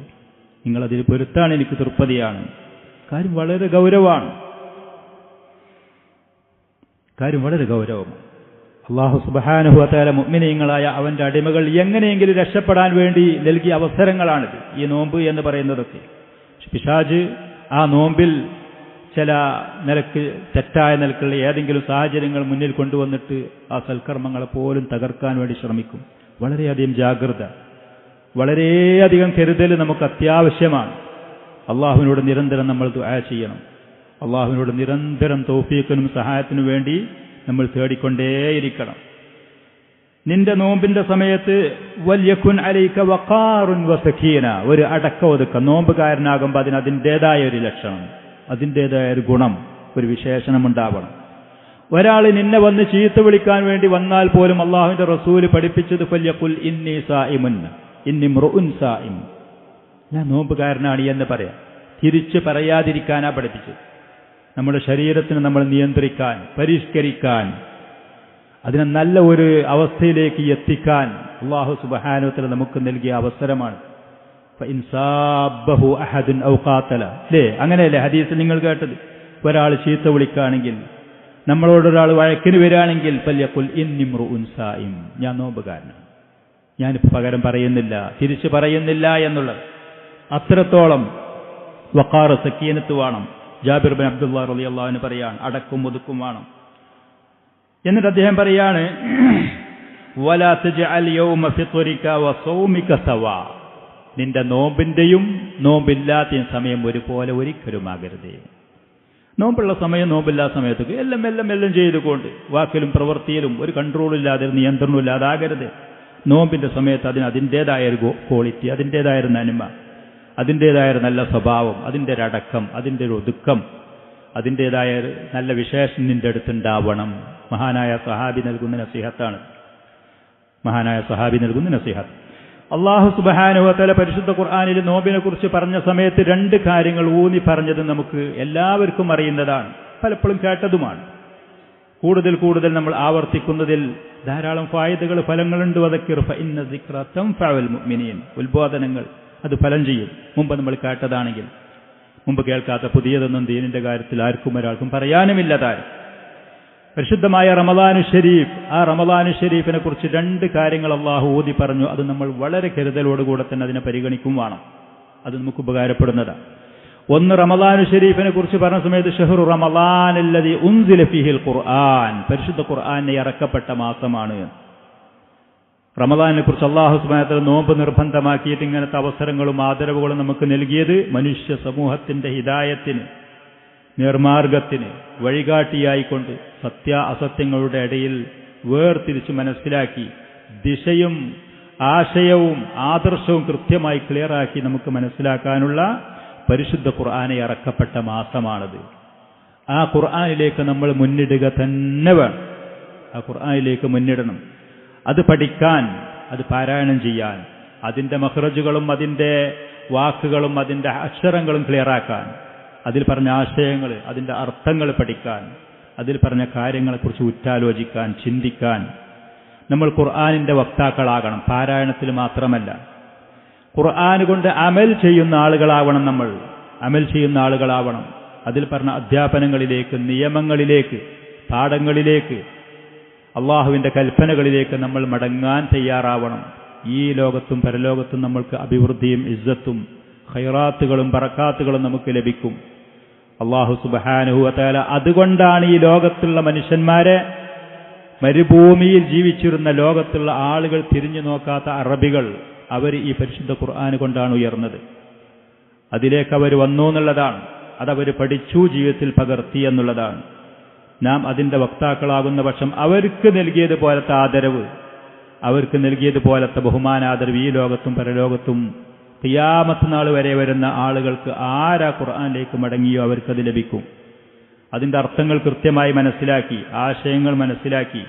നിങ്ങളതിൽ പൊരുത്താണ് എനിക്ക് തൃപ്തിയാണ്. കാര്യം വളരെ ഗൗരവമാണ്. അല്ലാഹു സുബ്ഹാനഹു വ തആല മുഅ്മിനീങ്ങളായ അവന്റെ അടിമകൾ എങ്ങനെയെങ്കിലും രക്ഷപ്പെടാൻ വേണ്ടി നൽകിയ അവസരങ്ങളാണിത്, ഈ നോമ്പ് എന്ന് പറയുന്നതൊക്കെ. പിശാച് ആ നോമ്പിൽ ചില നിലക്ക് തെറ്റായ നിലക്കുള്ള ഏതെങ്കിലും സാഹചര്യങ്ങൾ മുന്നിൽ കൊണ്ടുവന്നിട്ട് ആ സൽക്കർമ്മങ്ങളെ പോലും തകർക്കാൻ വേണ്ടി ശ്രമിക്കും. വളരെയധികം ജാഗ്രത. വളരെയധികം കരുതൽ നമുക്ക് അത്യാവശ്യമാണ്. അള്ളാഹുവിനോട് നിരന്തരം നമ്മൾ ദുആ ചെയ്യണം. അള്ളാഹുവിനോട് നിരന്തരം തൗഫീഖിനും സഹായത്തിനും വേണ്ടി നമ്മൾ തേടിക്കൊണ്ടേയിരിക്കണം. നിന്റെ നോമ്പിന്റെ സമയത്ത് വൽയകുൻ അലൈക വഖാറുൻ വസകീന, ഒരു അടക്ക ഒതുക്കം. നോമ്പുകാരനാകുമ്പോൾ അതിൻ്റെതായ ഒരു ലക്ഷണം, അതിൻ്റെതായ ഒരു ഗുണം, ഒരു വിശേഷണം ഉണ്ടാവണം. ഒരാൾ നിന്നെ വന്ന് ചീത്ത വിളിക്കാൻ വേണ്ടി വന്നാൽ പോലും അള്ളാഹുവിന്റെ റസൂല് പഠിപ്പിച്ചത് ഫല്യഖുൽ ഇന്നി സായിമുൻ ഇന്നി ഇംറുഉൻ സായിം, ഞാൻ നോമ്പുകാരനാണ് എന്ന് പറയാം. തിരിച്ച് പറയാതിരിക്കാനാ പഠിപ്പിച്ചത്. നമ്മുടെ ശരീരത്തിന് നമ്മൾ നിയന്ത്രിക്കാൻ, പരിഷ്കരിക്കാൻ, അതിനെ നല്ല ഒരു അവസ്ഥയിലേക്ക് എത്തിക്കാൻ അല്ലാഹു സുബ്ഹാനഹു വ തആല നമുക്ക് നൽകിയ അവസരമാണ്. ഫഇൻ സാബഹു അഹദുൻ ഔ ഖാതല, അങ്ങനെയല്ലേ ഹദീസിൽ നിങ്ങൾ കേട്ടത്? ഒരാൾ ചീത്ത വിളിക്കുകയാണെങ്കിൽ, നമ്മളോടൊരാൾ വഴക്കിന് വരികയാണെങ്കിൽ ഫല്യഖുൽ ഇന്നി ഇംറുഉൻ സായിം, ഞാൻ നോമ്പുകാരനാണ്, ഞാനിപ്പോൾ പകരം പറയുന്നില്ല, തിരിച്ചു പറയുന്നില്ല എന്നുള്ളത്. അത്രത്തോളം വഖാർ സക്കീനത്ത് വേണം. ജാബിർ ബിൻ അബ്ദുല്ലാഹ് റളിയല്ലാഹു അൻഹു പറയാണ്, അടക്കും ഒതുക്കും വേണം. എന്നിട്ട് അദ്ദേഹം പറയാണ്, വലാ തജ്അൽ യൗമ ഫിത്രിക വസൗമിക സവാ, നിന്റെ നോമ്പിന്റെയും നോമ്പില്ലാത്തയും സമയം ഒരുപോലെ ഒരിക്കലുമാകരുതേ. നോമ്പുള്ള സമയം നോമ്പില്ലാത്ത സമയത്തൊക്കെ എല്ലാം ചെയ്തുകൊണ്ട് വാക്കിലും പ്രവൃത്തിയിലും ഒരു കൺട്രോളില്ലാതെ നിയന്ത്രണമില്ലാതെ ആകരുത്. നോമ്പിന്റെ സമയത്ത് അതിൻ്റെതായ ഒരു ക്വാളിറ്റി, അതിൻ്റെതായ ഒരു നന്മ, അതിൻ്റെതായ ഒരു നല്ല സ്വഭാവം, അതിൻ്റെ ഒരു അടക്കം, അതിൻ്റെ ഒരു ഒതുക്കം, അതിൻ്റെതായ ഒരു നല്ല വിശേഷം നിന്റെ അടുത്തുണ്ടാവണം. മഹാനായ സഹാബി നൽകുന്ന നസീഹത്താണ്. മഹാനായ സഹാബി നൽകുന്ന നസീഹത്ത്. അല്ലാഹു സുബ്ഹാനഹു വ തആല പരിശുദ്ധ ഖുർആനിൽ നോമ്പിനെ കുറിച്ച് പറഞ്ഞ സമയത്ത് രണ്ട് കാര്യങ്ങൾ ഊന്നി പറഞ്ഞത് നമുക്ക് എല്ലാവർക്കും അറിയുന്നതാണ്, പലപ്പോഴും കേട്ടതുമാണ്. കൂടുതൽ നമ്മൾ ആവർത്തിക്കുന്നതിൽ ധാരാളം ഫായിദകൾ, ഫലങ്ങളുണ്ട്. വദക്കിർ ഫഇന്ന ദിക്റ തൻഫഉൽ മുഅ്മിനീൻ, ഉത്ബോധനങ്ങൾ അത് ഫലം ചെയ്യും. മുമ്പ് നമ്മൾ കേട്ടതാണെങ്കിൽ, മുമ്പ് കേൾക്കാത്ത പുതിയതൊന്നും ദീനിന്റെ കാര്യത്തിൽ ആർക്കും ഒരാൾക്കും പറയാനുമില്ലതായി. പരിശുദ്ധമായ റമദാനു ഷരീഫ്, ആ റമദാനു ഷരീഫിനെ കുറിച്ച് രണ്ട് കാര്യങ്ങൾ അള്ളാഹു ഊതി പറഞ്ഞു. അത് നമ്മൾ വളരെ കരുതലോടുകൂടെ തന്നെ അതിനെ പരിഗണിക്കും വേണം. അത് നമുക്ക് ഉപകാരപ്പെടുന്നതാണ്. ഒന്ന്, റമദാനു ഷരീഫിനെ കുറിച്ച് പറഞ്ഞ സമയത്ത് ഷഹ്റു റമദാൻ അല്ലദീ ഉൻസില ഫീഹിൽ ഖുർആൻ, പരിശുദ്ധ ഖുർആൻ ഇറക്കപ്പെട്ട മാസമാണ്. റമദാനിനെ കുറിച്ച് അല്ലാഹു സുബ്ഹാനഹു വ തആല നോമ്പ് നിർബന്ധമാക്കിയിട്ട് ഇങ്ങനത്തെ അവസരങ്ങളും ആദരവുകളും നമുക്ക് നൽകിയത് മനുഷ്യ സമൂഹത്തിന്റെ ഹിദായത്തിന്, നേർമാർഗത്തിന് വഴികാട്ടിയായിക്കൊണ്ട് സത്യ അസത്യങ്ങളുടെ ഇടയിൽ വേർതിരിച്ച് മനസ്സിലാക്കി ദിശയും ആശയവും ആദർശവും കൃത്യമായി ക്ലിയറാക്കി നമുക്ക് മനസ്സിലാക്കാനുള്ള പരിശുദ്ധ ഖുർആനെ ഇറക്കപ്പെട്ട മാസമാണത്. ആ ഖുർആനിലേക്ക് നമ്മൾ മുന്നിടുക തന്നെ വേണം. ആ ഖുർആനിലേക്ക് മുന്നിടണം. അത് പഠിക്കാൻ, അത് പാരായണം ചെയ്യാൻ, അതിൻ്റെ മഖ്റജുകളും അതിൻ്റെ വാക്കുകളും അതിൻ്റെ അക്ഷരങ്ങളും ക്ലിയറാക്കാൻ, അതിൽ പറഞ്ഞ ആശയങ്ങൾ, അതിൻ്റെ അർത്ഥങ്ങൾ പഠിക്കാൻ, അതിൽ പറഞ്ഞ കാര്യങ്ങളെക്കുറിച്ച് ഉറ്റാലോചിക്കാൻ, ചിന്തിക്കാൻ നമ്മൾ ഖുർആനിൻ്റെ വക്താക്കളാകണം. പാരായണത്തിൽ മാത്രമല്ല, ഖുർആൻ കൊണ്ട് അമൽ ചെയ്യുന്ന ആളുകളാവണം. നമ്മൾ അമൽ ചെയ്യുന്ന ആളുകളാവണം. അതിൽ പറഞ്ഞ അധ്യാപനങ്ങളിലേക്ക്, നിയമങ്ങളിലേക്ക്, പാഠങ്ങളിലേക്ക്, അള്ളാഹുവിൻ്റെ കൽപ്പനകളിലേക്ക് നമ്മൾ മടങ്ങാൻ തയ്യാറാവണം. ഈ ലോകത്തും പരലോകത്തും നമ്മൾക്ക് അഭിവൃദ്ധിയും ഇസ്സത്തും ഖൈറാത്തുകളും ബറക്കാത്തുകളും നമുക്ക് ലഭിക്കും. അല്ലാഹു സുബ്ഹാനഹു വ തആല അതുകൊണ്ടാണ് ഈ ലോകത്തുള്ള മനുഷ്യന്മാരെ, മരുഭൂമിയിൽ ജീവിച്ചിരുന്ന ലോകത്തുള്ള ആളുകൾ, തിരിഞ്ഞു നോക്കാത്ത അറബികൾ, അവർ ഈ പരിശുദ്ധ ഖുർആൻ കൊണ്ടാണ് ഉയർന്നത്. അതിലേക്ക് അവർ വന്നു എന്നുള്ളതാണ്. അതവർ പഠിച്ചു, ജീവിതത്തിൽ പകർത്തി എന്നുള്ളതാണ്. നാം അതിൻ്റെ വക്താക്കളാകുന്ന പക്ഷം അവർക്ക് നൽകിയതുപോലത്തെ ആദരവ്, അവർക്ക് നൽകിയതുപോലത്തെ ബഹുമാനാദരവ് ഈ ലോകത്തും പരലോകത്തും ഖിയാമത്ത് നാൾ വരെ വരുന്ന ആളുകൾക്ക് ആരാ ഖുർആനിലേക്ക് മടങ്ങിയോ അവർക്കത് ലഭിക്കും. അതിൻ്റെ അർത്ഥങ്ങൾ കൃത്യമായി മനസ്സിലാക്കി, ആശയങ്ങൾ മനസ്സിലാക്കി,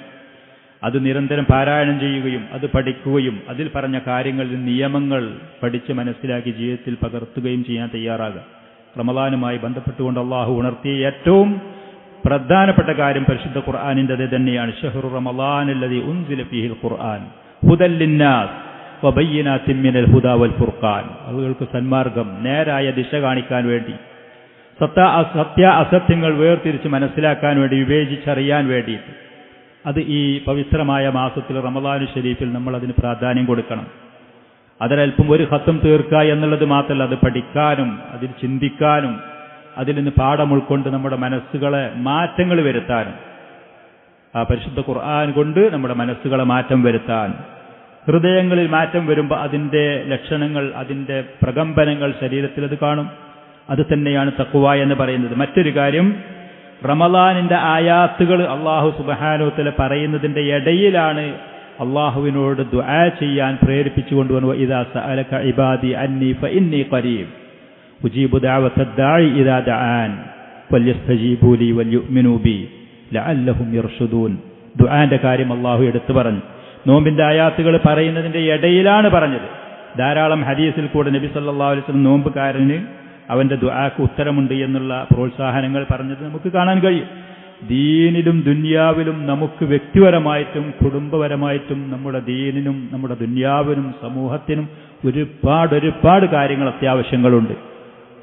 അത് നിരന്തരം പാരായണം ചെയ്യുകയും അത് പഠിക്കുകയും അതിൽ പറഞ്ഞ കാര്യങ്ങളിൽ നിയമങ്ങൾ പഠിച്ച് മനസ്സിലാക്കി ജീവിതത്തിൽ പകർത്തുകയും ചെയ്യാൻ തയ്യാറാകുക. റമദാനുമായി ബന്ധപ്പെട്ടുകൊണ്ട് അള്ളാഹു ഉണർത്തിയ ഏറ്റവും പ്രധാനപ്പെട്ട കാര്യം പരിശുദ്ധ ഖുർആനിൻ്റെത് തന്നെയാണ്. ഷഹ്റു റമദാൻ അല്ലദീ ഉൻസില ഫീഹിൽ ഖുർആൻ ഹുദൽ ലിന്നാസ് വബയ്യിനാത്തിൻ മിനൽ ഹുദാ വൽ ഫുർഖാൻ, ആളുകൾക്ക് സന്മാർഗം, നേരായ ദിശ കാണിക്കാൻ വേണ്ടി, സത്യ അസത്യങ്ങൾ വേർതിരിച്ച് മനസ്സിലാക്കാൻ വേണ്ടി, വിവേചിച്ചറിയാൻ വേണ്ടിയിട്ട്. അത് ഈ പവിത്രമായ മാസത്തിൽ റമദാനു ഷരീഫിൽ നമ്മൾ അതിന് പ്രാധാന്യം കൊടുക്കണം. അതിലൽപ്പം ഒരു ഖത്തം തീർക്കുക എന്നുള്ളത് മാത്രമല്ല, അത് പഠിക്കാനും അതിൽ ചിന്തിക്കാനും അതിൽ നിന്ന് പാഠം ഉൾക്കൊണ്ട് നമ്മുടെ മനസ്സുകളെ മാറ്റങ്ങൾ വരുത്താനും, ആ പരിശുദ്ധ ഖുർആൻ കൊണ്ട് നമ്മുടെ മനസ്സുകളെ മാറ്റം വരുത്താൻ, ഹൃദയങ്ങളിൽ മാറ്റം വരുമ്പോൾ അതിൻ്റെ ലക്ഷണങ്ങൾ, അതിൻ്റെ പ്രകമ്പനങ്ങൾ ശരീരത്തിൽ അത് കാണും. അത് തന്നെയാണ് തഖ്വ എന്ന് പറയുന്നത്. മറ്റൊരു കാര്യം, റമളാനിന്റെ ആയാത്തുകൾ അല്ലാഹു സുബ്ഹാനഹു വ തആല പറയുന്നതിന്റെ ഇടയിലാണ് അല്ലാഹുവിനോട് ദുആ ചെയ്യാൻ പ്രേരിപ്പിച്ചുകൊണ്ടുവന്നു. ഇദാ സഅലക ഇബാദി അന്നി ഫഇന്നി ഖരീബ് ഉജീബു ദഅവത ദാഇ ഇദാ ദഅാൻ ഫല്യസ്തജീബൂ ലി വൽയുഅ്മിനൂ ബി ലഅല്ലഹും യർഷുദൂൻ. ദുആന്റെ കാര്യം അല്ലാഹു എടുത്തു പറഞ്ഞു. നോമ്പിന്റെ ആയാത്തുകൾ പറയുന്നതിന്റെ ഇടയിലാണ് പറഞ്ഞത്. ധാരാളം ഹദീസിൽ കൂടെ നബി സല്ലല്ലാഹു അലൈഹി വസല്ലം നോമ്പുകാരന് അവന്റെ ദുആക്ക് ഉത്തരമുണ്ട് എന്നുള്ള പ്രോത്സാഹനങ്ങൾ പറഞ്ഞത് നമുക്ക് കാണാൻ കഴിയും. ദീനിലും ദുന്യാവിലും നമുക്ക് വ്യക്തിപരമായിട്ടും കുടുംബപരമായിട്ടും നമ്മുടെ ദീനിനും നമ്മുടെ ദുന്യാവിനും സമൂഹത്തിനും ഒരുപാട് കാര്യങ്ങൾ അത്യാവശ്യങ്ങളുണ്ട്.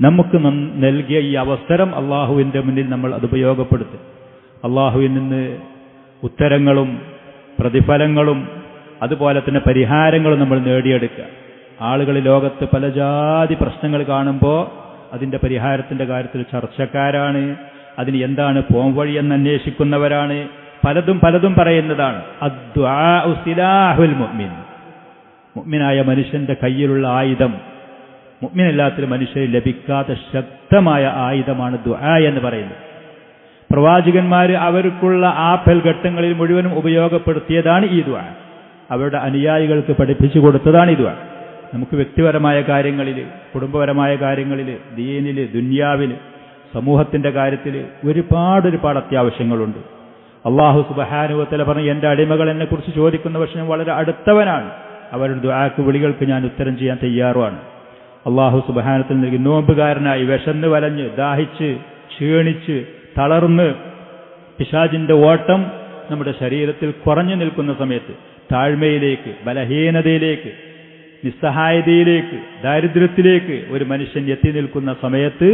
നമുക്ക് നൽകിയ ഈ അവസരം അള്ളാഹുവിൻ്റെ മുന്നിൽ നമ്മൾ അത് ഉപയോഗപ്പെടുത്തും. അള്ളാഹുവിൽ നിന്ന് ഉത്തരങ്ങളും പ്രതിഫലങ്ങളും അതുപോലെ തന്നെ പരിഹാരങ്ങളും നമ്മൾ നേടിയെടുക്കുക. ആളുകൾ ലോകത്ത് പല ജാതി പ്രശ്നങ്ങൾ കാണുമ്പോൾ അതിൻ്റെ പരിഹാരത്തിൻ്റെ കാര്യത്തിൽ ചർച്ചക്കാരാണ്. അതിന് എന്താണ് പോംവഴി എന്ന് അന്വേഷിക്കുന്നവരാണ്. പലതും പറയുന്നതാണ്. അദ്ദുആഉ സിലാഹുൽ മുഅ്മിൻ. മുഅ്മിനായ മനുഷ്യന്റെ കയ്യിലുള്ള ആയുധം, മുഅ്മിനല്ലാത്ത മനുഷ്യന് ലഭിക്കാത്ത ശക്തമായ ആയുധമാണ് ദുആ എന്ന് പറയുന്നത്. പ്രവാചകന്മാർ അവർക്കുള്ള ആപൽ ഘട്ടങ്ങളിൽ മുഴുവനും ഉപയോഗപ്പെടുത്തിയതാണ് ഈ ദുആ. അവരുടെ അനുയായികൾക്ക് പഠിപ്പിച്ചു കൊടുത്തതാണ് ഈ ദുആ. നമുക്ക് വ്യക്തിപരമായ കാര്യങ്ങളിൽ, കുടുംബപരമായ കാര്യങ്ങളിൽ, ദീനിൽ, ദുന്യാവിൽ, സമൂഹത്തിന്റെ കാര്യത്തിൽ ഒരുപാട് അത്യാവശ്യങ്ങളുണ്ട്. അല്ലാഹു സുബ്ഹാനഹു വ തആല പറഞ്ഞു, എൻ്റെ അടിമകൾ എന്നെക്കുറിച്ച് ചോദിക്കുന്ന പക്ഷേ ഞാൻ വളരെ അടുത്തവനാണ്. അവരുടെ ദുആക്ക് വിളികൾക്ക് ഞാൻ ഉത്തരം ചെയ്യാൻ തയ്യാറുമാണ്. അല്ലാഹു സുബ്ഹാനഹു വ തആല നൽകി നോമ്പുകാരനായി വിശന്ന് വലഞ്ഞ് ദാഹിച്ച് ക്ഷീണിച്ച് തളർന്ന് പിശാചിന്റെ ഓട്ടം നമ്മുടെ ശരീരത്തിൽ കുറഞ്ഞു നിൽക്കുന്ന സമയത്ത് താഴ്മയിലേക്ക്, ബലഹീനതയിലേക്ക്, നിസ്സഹായതയിലേക്ക്, ദാരിദ്ര്യത്തിലേക്ക് ഒരു മനുഷ്യൻ എത്തി നിൽക്കുന്ന സമയത്ത്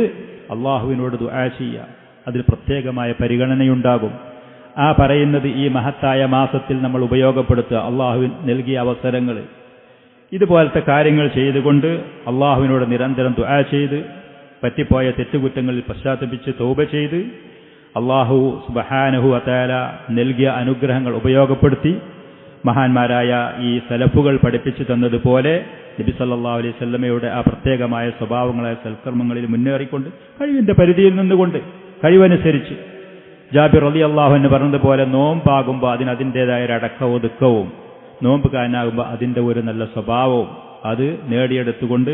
അള്ളാഹുവിനോട് ദുആ ചെയ്യുക. അതിൽ പ്രത്യേകമായ പരിഗണനയുണ്ടാകും. ആ പറയുന്നത് ഈ മഹത്തായ മാസത്തിൽ നമ്മൾ ഉപയോഗപ്പെടുത്തുക. അള്ളാഹുവിൻ നൽകിയ അവസരങ്ങൾ, ഇതുപോലത്തെ കാര്യങ്ങൾ ചെയ്തുകൊണ്ട് അള്ളാഹുവിനോട് നിരന്തരം ദുആ ചെയ്ത് പറ്റിപ്പോയ തെറ്റുകുറ്റങ്ങളിൽ പശ്ചാത്തപിച്ച് തൗബ ചെയ്ത് അള്ളാഹു സുബ്ഹാനഹു വ തആല നൽകിയ അനുഗ്രഹങ്ങൾ ഉപയോഗപ്പെടുത്തി മഹാന്മാരായ ഈ സലഫുകൾ പഠിപ്പിച്ചു തന്നതുപോലെ നബി സല്ലല്ലാഹു അലൈഹി വസല്ലമയുടെ ആ പ്രത്യേകമായ സ്വഭാവങ്ങളായ സൽക്കർമ്മങ്ങളിൽ മുന്നേറിക്കൊണ്ട് കഴിവിന്റെ പരിധിയിൽ നിന്നുകൊണ്ട് കഴിവനുസരിച്ച് ജാബിർ റളിയല്ലാഹു അൻഹു പറഞ്ഞതുപോലെ നോമ്പാകുമ്പോൾ അതിൻ്റെതായ ഒരു അടക്കവും ദുഃഖവും, നോമ്പുകാരനാകുമ്പോൾ അതിൻ്റെ ഒരു നല്ല സ്വഭാവവും അത് നേടിയെടുത്തുകൊണ്ട്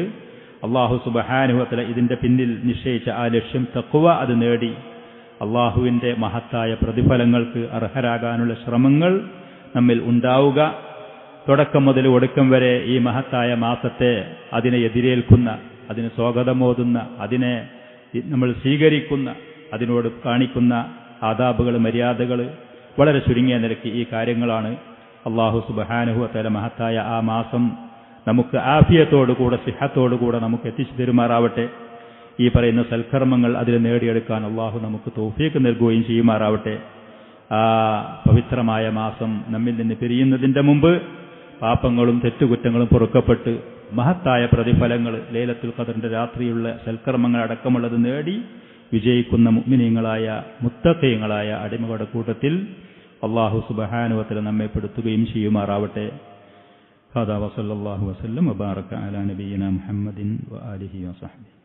അള്ളാഹു സുബ്ഹാനഹു വ തആല ഇതിൻ്റെ പിന്നിൽ നിശ്ചയിച്ച ആ ലക്ഷ്യം തഖ്വ അത് നേടി അള്ളാഹുവിൻ്റെ മഹത്തായ പ്രതിഫലങ്ങൾക്ക് അർഹരാകാനുള്ള ശ്രമങ്ങൾ നമ്മിൽ ഉണ്ടാവുക. തുടക്കം മുതൽ ഒടുക്കം വരെ ഈ മഹത്തായ മാസത്തെ അതിനെ എതിരേൽക്കുന്ന, അതിന് സ്വാഗതമോതുന്ന, അതിനെ നമ്മൾ സ്വീകരിക്കുന്ന, അതിനോട് കാണിക്കുന്ന ആദാബുകൾ, മര്യാദകൾ വളരെ ചുരുങ്ങിയ നിലയ്ക്ക് ഈ കാര്യങ്ങളാണ്. അള്ളാഹു സുബ്ഹാനഹു വ തആല മഹത്തായ ആ മാസം നമുക്ക് ആഫിയത്തോടുകൂടെ സിഹത്തോടുകൂടെ നമുക്ക് എത്തിച്ചു തരുമാറാവട്ടെ. ഈ പറയുന്ന സൽക്കർമ്മങ്ങൾ അതിൽ നേടിയെടുക്കാൻ അള്ളാഹു നമുക്ക് തൗഫീഖ് നൽകുകയും ചെയ്യുമാറാവട്ടെ. ആ പവിത്രമായ മാസം നമ്മിൽ നിന്ന് പിരിയുന്നതിൻ്റെ മുമ്പ് പാപങ്ങളും തെറ്റുകുറ്റങ്ങളും പൊറുക്കപ്പെട്ട് മഹത്തായ പ്രതിഫലങ്ങൾ ലൈലത്തുൽ ഖദറിന്റെ രാത്രിയുള്ള സൽക്കർമ്മങ്ങൾ അടക്കമുള്ളത് നേടി വിജയിക്കുന്ന മുഅ്മിനീങ്ങളായ മുത്തഖീങ്ങളായ അടിമകളുടെ കൂട്ടത്തിൽ അല്ലാഹു സുബ്ഹാനഹു വ തആല നമ്മെ പെടുത്തുകയും ചെയ്യുമാറാവട്ടെ. ഹാദാ വസല്ലല്ലാഹു വസല്ലം വബാറക അലാ നബിയിനാ മുഹമ്മദിൻ വആലിഹി വസഹ്ബിഹി.